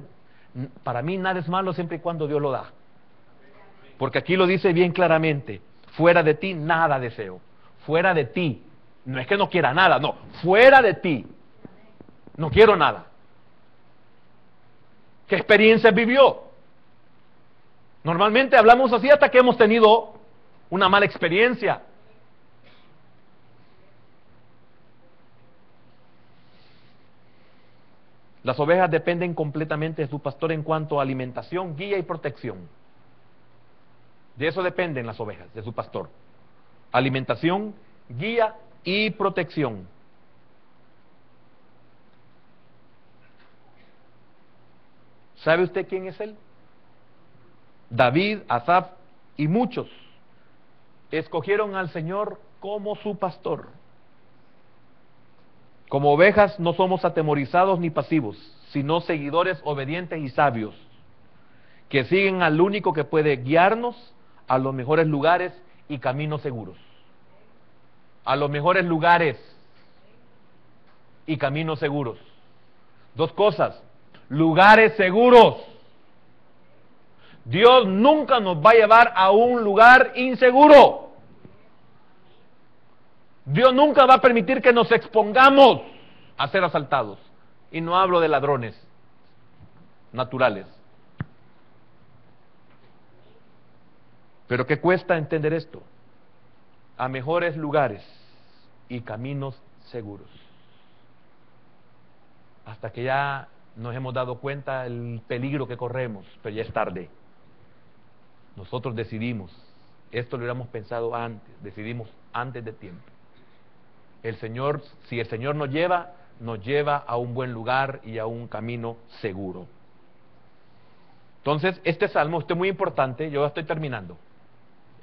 para mí nada es malo siempre y cuando Dios lo da. Porque aquí lo dice bien claramente. Fuera de ti nada deseo. Fuera de ti. No es que no quiera nada, no. Fuera de ti. No quiero nada. ¿Qué experiencia vivió? Normalmente hablamos así hasta que hemos tenido una mala experiencia. Las ovejas dependen completamente de su pastor en cuanto a alimentación, guía y protección. De eso dependen las ovejas, de su pastor. Alimentación, guía y protección. ¿Sabe usted quién es él? David, Asaf y muchos escogieron al Señor como su pastor. Como ovejas no somos atemorizados ni pasivos, sino seguidores obedientes y sabios, que siguen al único que puede guiarnos a los mejores lugares y caminos seguros. A los mejores lugares y caminos seguros. Dos cosas: lugares seguros. Dios nunca nos va a llevar a un lugar inseguro. Dios nunca va a permitir que nos expongamos a ser asaltados. Y no hablo de ladrones naturales. Pero ¿qué cuesta entender esto? A mejores lugares y caminos seguros. Hasta que ya nos hemos dado cuenta del peligro que corremos, pero ya es tarde. Nosotros decidimos, esto lo hubiéramos pensado antes, decidimos antes de tiempo. El Señor, si el Señor nos lleva a un buen lugar y a un camino seguro. Entonces, este salmo, esto es muy importante, yo ya estoy terminando.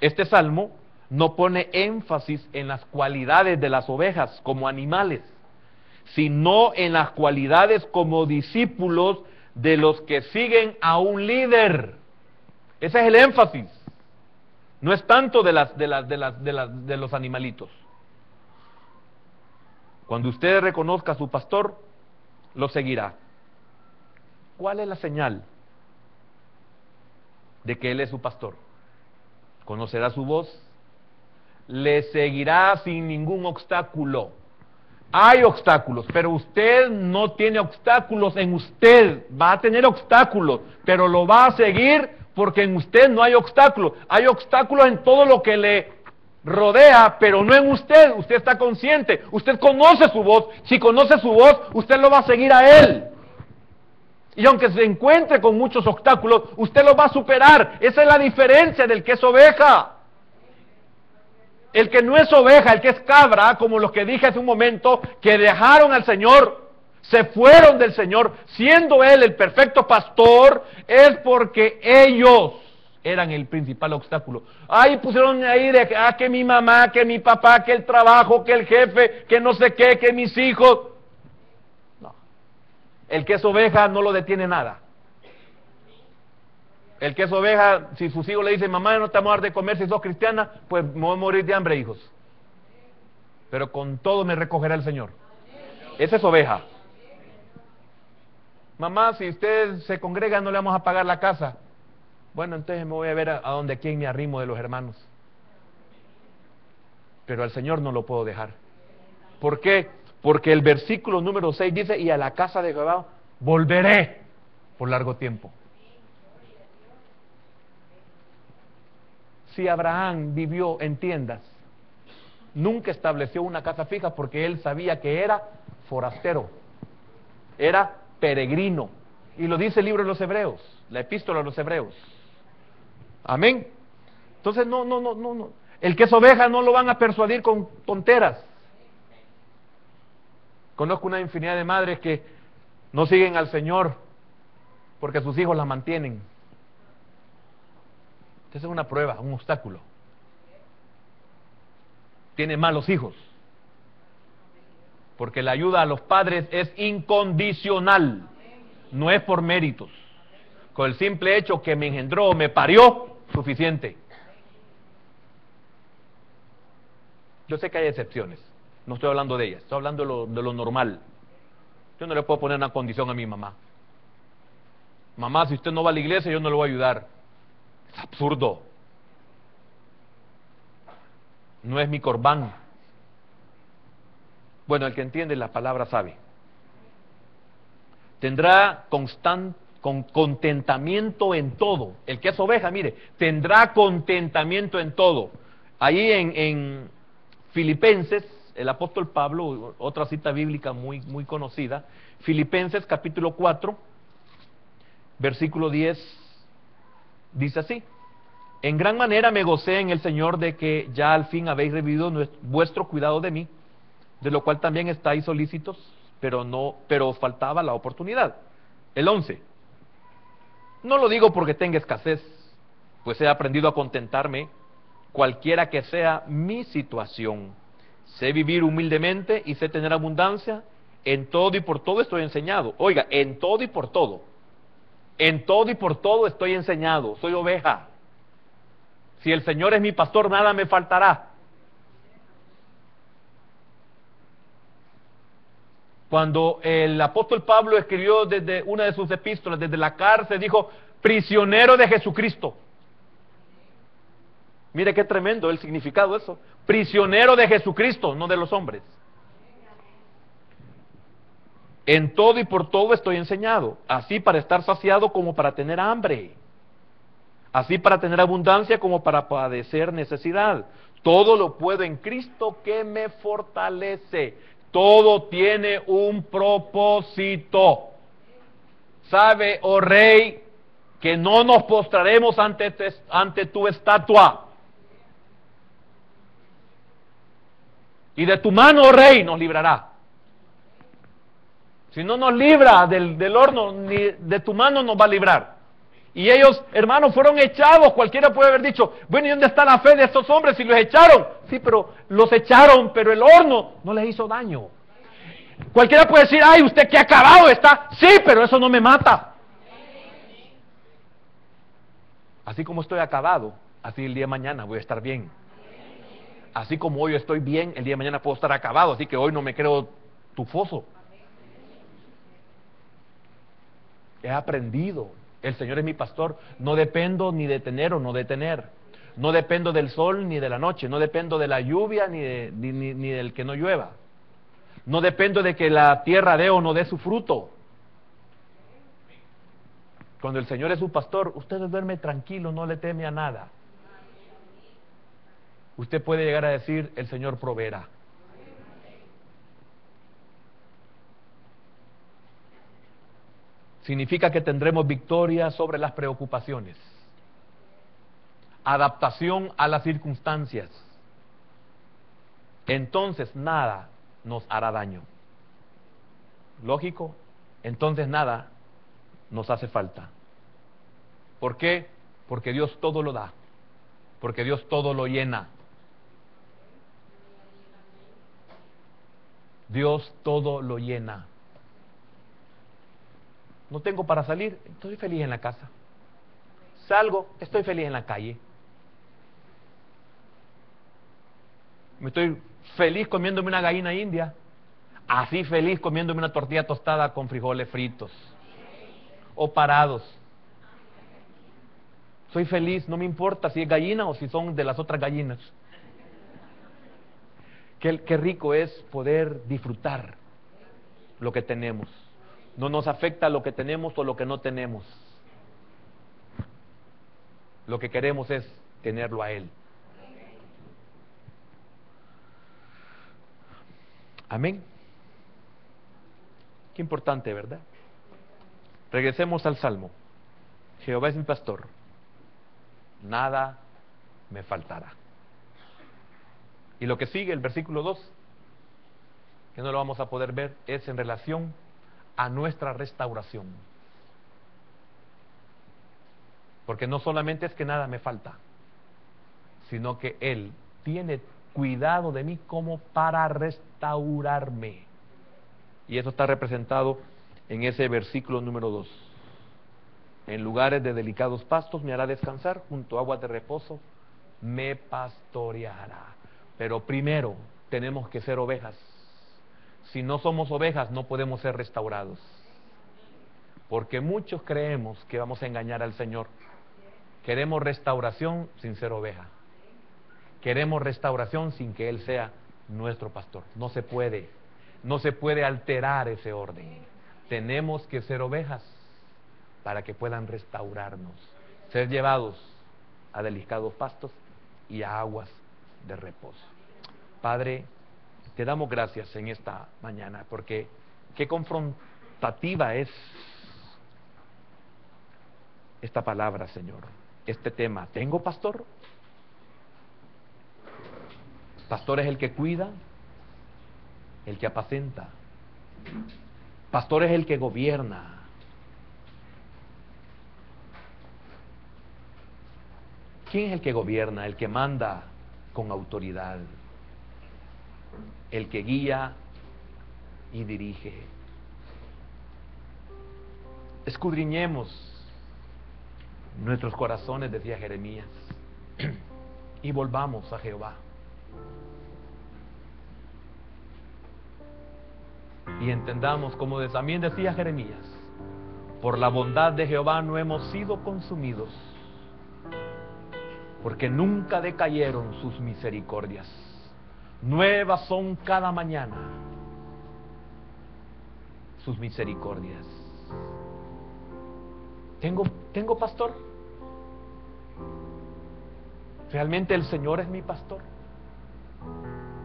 Este salmo no pone énfasis en las cualidades de las ovejas como animales, sino en las cualidades como discípulos de los que siguen a un líder. Ese es el énfasis. No es tanto de los animalitos. Cuando usted reconozca a su pastor, lo seguirá. ¿Cuál es la señal de que él es su pastor? Conocerá su voz, le seguirá sin ningún obstáculo. Hay obstáculos, pero usted no tiene obstáculos en usted. Va a tener obstáculos, pero lo va a seguir porque en usted no hay obstáculos. Hay obstáculos en todo lo que le rodea, pero no en usted. Usted está consciente, usted conoce su voz. Si conoce su voz, usted lo va a seguir a él. Y aunque se encuentre con muchos obstáculos, usted los va a superar. Esa es la diferencia del que es oveja. El que no es oveja, el que es cabra, como los que dije hace un momento, que dejaron al Señor, se fueron del Señor, siendo Él el perfecto pastor, es porque ellos eran el principal obstáculo. Ahí pusieron ahí de que mi mamá, que mi papá, que el trabajo, que el jefe, que no sé qué, que mis hijos. No. El que es oveja no lo detiene nada. El que es oveja, si sus hijos le dicen, mamá, no te vamos a dar de comer si sos cristiana, pues me voy a morir de hambre, hijos. Pero con todo me recogerá el Señor. Esa es oveja. Mamá, si usted se congrega, no le vamos a pagar la casa. Bueno, entonces me voy a ver a donde quién me arrimo de los hermanos. Pero al Señor no lo puedo dejar. ¿Por qué? Porque el versículo número 6 dice, y a la casa de Jehová volveré por largo tiempo. Si Abraham vivió en tiendas, nunca estableció una casa fija porque él sabía que era forastero, era peregrino. Y lo dice el libro de los Hebreos, la epístola de los Hebreos. Amén. Entonces no. El que es oveja no lo van a persuadir con tonteras. Conozco una infinidad de madres que no siguen al Señor porque sus hijos la mantienen. Esa es una prueba, un obstáculo. Tiene malos hijos. Porque la ayuda a los padres es incondicional. No es por méritos. Con el simple hecho que me engendró o me parió, suficiente. Yo sé que hay excepciones. No estoy hablando de ellas. Estoy hablando de lo normal. Yo no le puedo poner una condición a mi mamá. Mamá, si usted no va a la iglesia, yo no le voy a ayudar. Es absurdo. No es mi corbán. Bueno, el que entiende la palabra sabe. Tendrá contentamiento en todo. El que es oveja, mire, tendrá contentamiento en todo. Ahí en Filipenses el apóstol Pablo, otra cita bíblica muy conocida, Filipenses capítulo 4, versículo 10, dice así: en gran manera me gocé en el Señor de que ya al fin habéis revivido vuestro cuidado de mí, de lo cual también estáis solícitos, pero os faltaba la oportunidad. El 11: no lo digo porque tenga escasez, pues he aprendido a contentarme, cualquiera que sea mi situación. Sé vivir humildemente y sé tener abundancia. En todo y por todo estoy enseñado. Oiga, en todo y por todo. En todo y por todo estoy enseñado. Soy oveja. Si el Señor es mi pastor, nada me faltará. Cuando el apóstol Pablo escribió desde una de sus epístolas, desde la cárcel, dijo: prisionero de Jesucristo. Mire qué tremendo el significado de eso. Prisionero de Jesucristo, no de los hombres. En todo y por todo estoy enseñado, así para estar saciado como para tener hambre, así para tener abundancia como para padecer necesidad. Todo lo puedo en Cristo que me fortalece. Todo tiene un propósito. Sabe, oh Rey, que no nos postraremos ante tu estatua. Y de tu mano, oh Rey, nos librará. Si no nos libra del horno, ni de tu mano nos va a librar. Y ellos, hermanos, fueron echados. Cualquiera puede haber dicho: bueno, ¿y dónde está la fe de estos hombres si los echaron? Sí, pero los echaron, pero el horno no les hizo daño. Cualquiera puede decir: ay, usted que acabado está. Sí, pero eso no me mata. Así como estoy acabado, así el día de mañana voy a estar bien. Así como hoy estoy bien, el día de mañana puedo estar acabado. Así que hoy no me creo tufoso. He aprendido. El Señor es mi pastor. No dependo ni de tener o no de tener. No dependo del sol ni de la noche. No dependo de la lluvia ni del que no llueva. No dependo de que la tierra dé o no dé su fruto. Cuando el Señor es su pastor, usted duerme tranquilo, no le teme a nada. Usted puede llegar a decir: el Señor proveerá. Significa que tendremos victoria sobre las preocupaciones, adaptación a las circunstancias. Entonces nada nos hará daño. ¿Lógico? Entonces nada nos hace falta. ¿Por qué? Porque Dios todo lo da, porque Dios todo lo llena. Dios todo lo llena. No tengo para salir, estoy feliz en la casa. Salgo, estoy feliz en la calle. Me estoy feliz comiéndome una gallina india, así feliz comiéndome una tortilla tostada con frijoles fritos o parados. Soy feliz, no me importa si es gallina o si son de las otras gallinas. Qué rico es poder disfrutar lo que tenemos. No nos afecta lo que tenemos o lo que no tenemos. Lo que queremos es tenerlo a Él. Amén. Qué importante, ¿verdad? Regresemos al Salmo. Jehová es mi pastor, nada me faltará. Y lo que sigue, el versículo 2, que no lo vamos a poder ver, es en relación a nuestra restauración. Porque no solamente es que nada me falta, sino que Él tiene cuidado de mí como para restaurarme. Y eso está representado en ese versículo número 2. En lugares de delicados pastos me hará descansar, junto a aguas de reposo me pastoreará. Pero primero tenemos que ser ovejas. Si no somos ovejas, no podemos ser restaurados. Porque muchos creemos que vamos a engañar al Señor. Queremos restauración sin ser oveja. Queremos restauración sin que Él sea nuestro pastor. No se puede. No se puede alterar ese orden. Tenemos que ser ovejas para que puedan restaurarnos, ser llevados a delicados pastos y a aguas de reposo. Padre, te damos gracias en esta mañana, porque qué confrontativa es esta palabra, Señor. Este tema, ¿tengo pastor? Pastor es el que cuida, el que apacenta. Pastor es el que gobierna. ¿Quién es el que gobierna? El que manda con autoridad, el que guía y dirige. Escudriñemos nuestros corazones, decía Jeremías, y volvamos a Jehová. Y entendamos, como también decía Jeremías, por la bondad de Jehová no hemos sido consumidos, porque nunca decayeron sus misericordias. Nuevas son cada mañana sus misericordias. ¿Tengo pastor? ¿Realmente el Señor es mi pastor?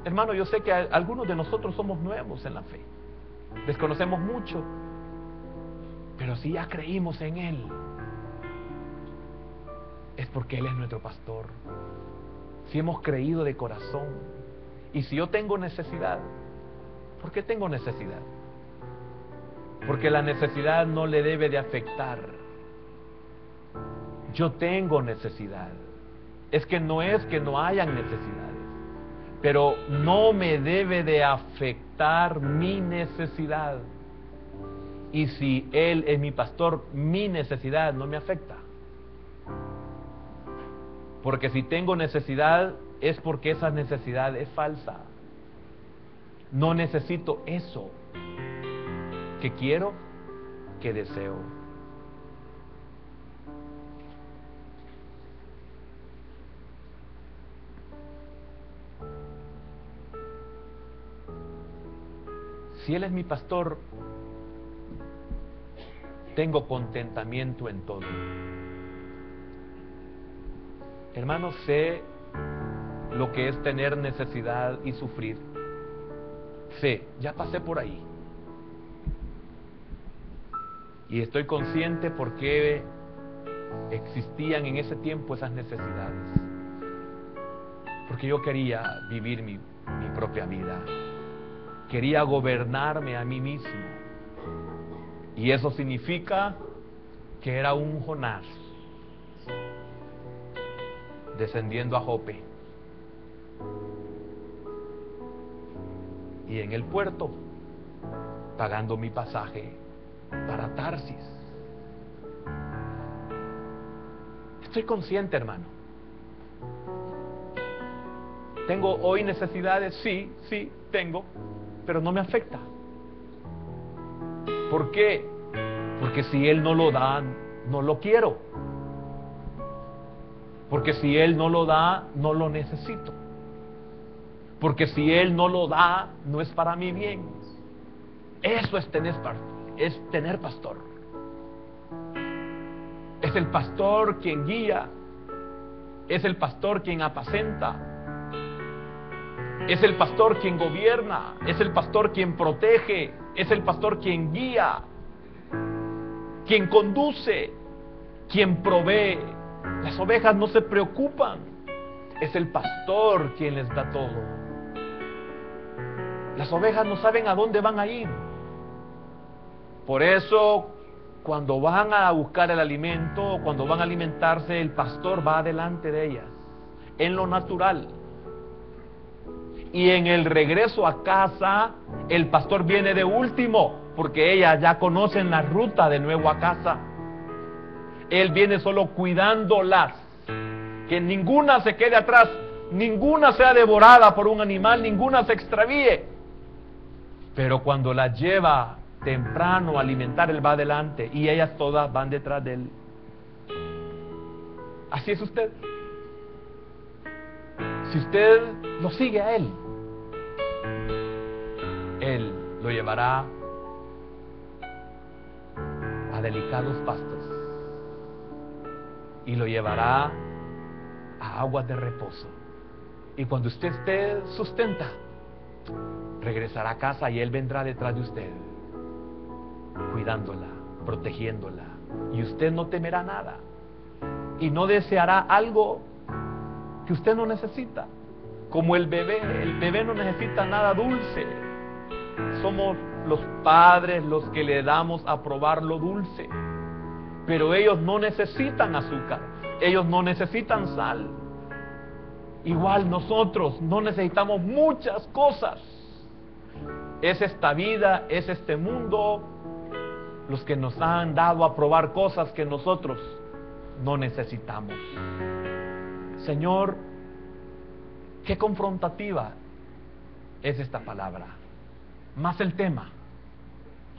Hermano, yo sé que algunos de nosotros somos nuevos en la fe. Desconocemos mucho, pero si ya creímos en Él, es porque Él es nuestro pastor. Si hemos creído de corazón, y si yo tengo necesidad, ¿por qué tengo necesidad? Porque la necesidad no le debe de afectar. Yo tengo necesidad. Es que no hayan necesidades, pero no me debe de afectar mi necesidad. Y si Él es mi pastor, mi necesidad no me afecta. Porque si tengo necesidad, es porque esa necesidad es falsa. No necesito eso que quiero, que deseo. Si Él es mi pastor, tengo contentamiento en todo. Hermanos, sé lo que es tener necesidad y sufrir. Sé, ya pasé por ahí. Y estoy consciente por qué existían en ese tiempo esas necesidades. Porque yo quería vivir mi propia vida. Quería gobernarme a mí mismo. Y eso significa que era un Jonás descendiendo a Jope. Y en el puerto, pagando mi pasaje para Tarsis. Estoy consciente, hermano. ¿Tengo hoy necesidades? Sí, tengo, pero no me afecta. ¿Por qué? Porque si Él no lo da, no lo quiero. Porque si Él no lo da, no lo necesito. Porque si Él no lo da, no es para mi bien. Eso es tener pastor. Es el pastor quien guía. Es el pastor quien apacenta. Es el pastor quien gobierna. Es el pastor quien protege. Es el pastor quien guía. Quien conduce. Quien provee. Las ovejas no se preocupan. Es el pastor quien les da todo. Las ovejas no saben a dónde van a ir. Por eso, cuando van a buscar el alimento, cuando van a alimentarse, el pastor va delante de ellas, en lo natural. Y en el regreso a casa, el pastor viene de último, porque ellas ya conocen la ruta de nuevo a casa. Él viene solo cuidándolas, que ninguna se quede atrás, ninguna sea devorada por un animal, ninguna se extravíe. Pero cuando las lleva temprano a alimentar, Él va adelante y ellas todas van detrás de Él. Así es usted. Si usted lo sigue a Él, Él lo llevará a delicados pastos y lo llevará a aguas de reposo. Y cuando usted esté regresará a casa y Él vendrá detrás de usted, cuidándola, protegiéndola, y usted no temerá nada y no deseará algo que usted no necesita. Como el bebé no necesita nada dulce. Somos los padres los que le damos a probar lo dulce, pero ellos no necesitan azúcar, ellos no necesitan sal. Igual nosotros no necesitamos muchas cosas. Es esta vida, es este mundo los que nos han dado a probar cosas que nosotros no necesitamos. Señor, qué confrontativa es esta palabra. Más el tema.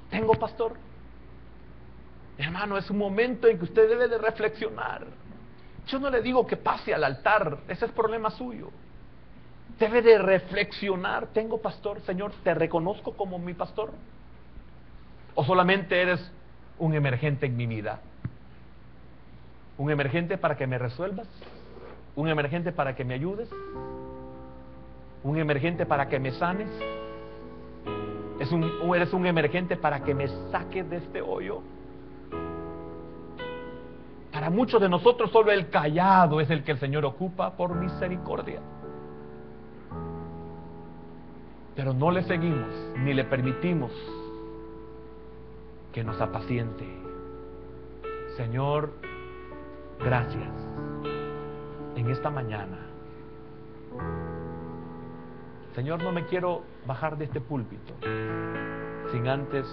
¿Tengo pastor? Hermano, es un momento en que usted debe de reflexionar. Yo no le digo que pase al altar, ese es problema suyo. Debe de reflexionar. ¿Tengo pastor? Señor, ¿te reconozco como mi pastor? ¿O solamente eres un emergente en mi vida? ¿Un emergente para que me resuelvas? ¿Un emergente para que me ayudes? ¿Un emergente para que me sanes? ¿Eres un emergente para que me saques de este hoyo? Para muchos de nosotros solo el callado es el que el Señor ocupa por misericordia. Pero no le seguimos ni le permitimos que nos apaciente. Señor, gracias en esta mañana. Señor, no me quiero bajar de este púlpito sin antes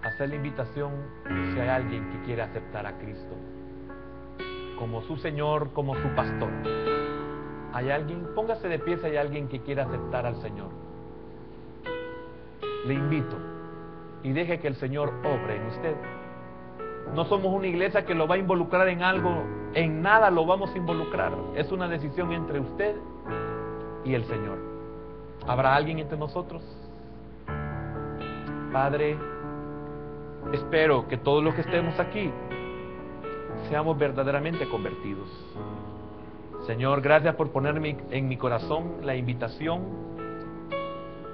hacer la invitación, si hay alguien que quiere aceptar a Cristo como su Señor, como su pastor. ¿Hay alguien? Póngase de pie si hay alguien que quiera aceptar al Señor. Le invito y deje que el Señor obre en usted. No somos una iglesia que lo va a involucrar en algo, en nada lo vamos a involucrar. Es una decisión entre usted y el Señor. ¿Habrá alguien entre nosotros? Padre, espero que todos los que estemos aquí seamos verdaderamente convertidos. Señor, gracias por ponerme en mi corazón la invitación,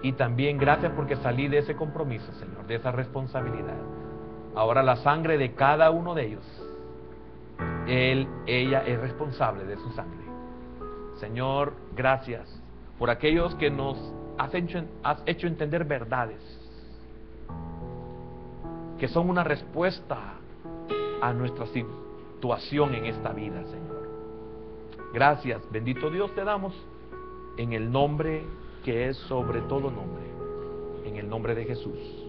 y también gracias porque salí de ese compromiso, Señor, de esa responsabilidad. Ahora la sangre de cada uno de ellos, ella es responsable de su sangre. Señor, gracias por aquellos que nos has hecho entender verdades que son una respuesta a nuestra situación en esta vida, Señor. Gracias, bendito Dios, te damos en el nombre que es sobre todo nombre, en el nombre de Jesús.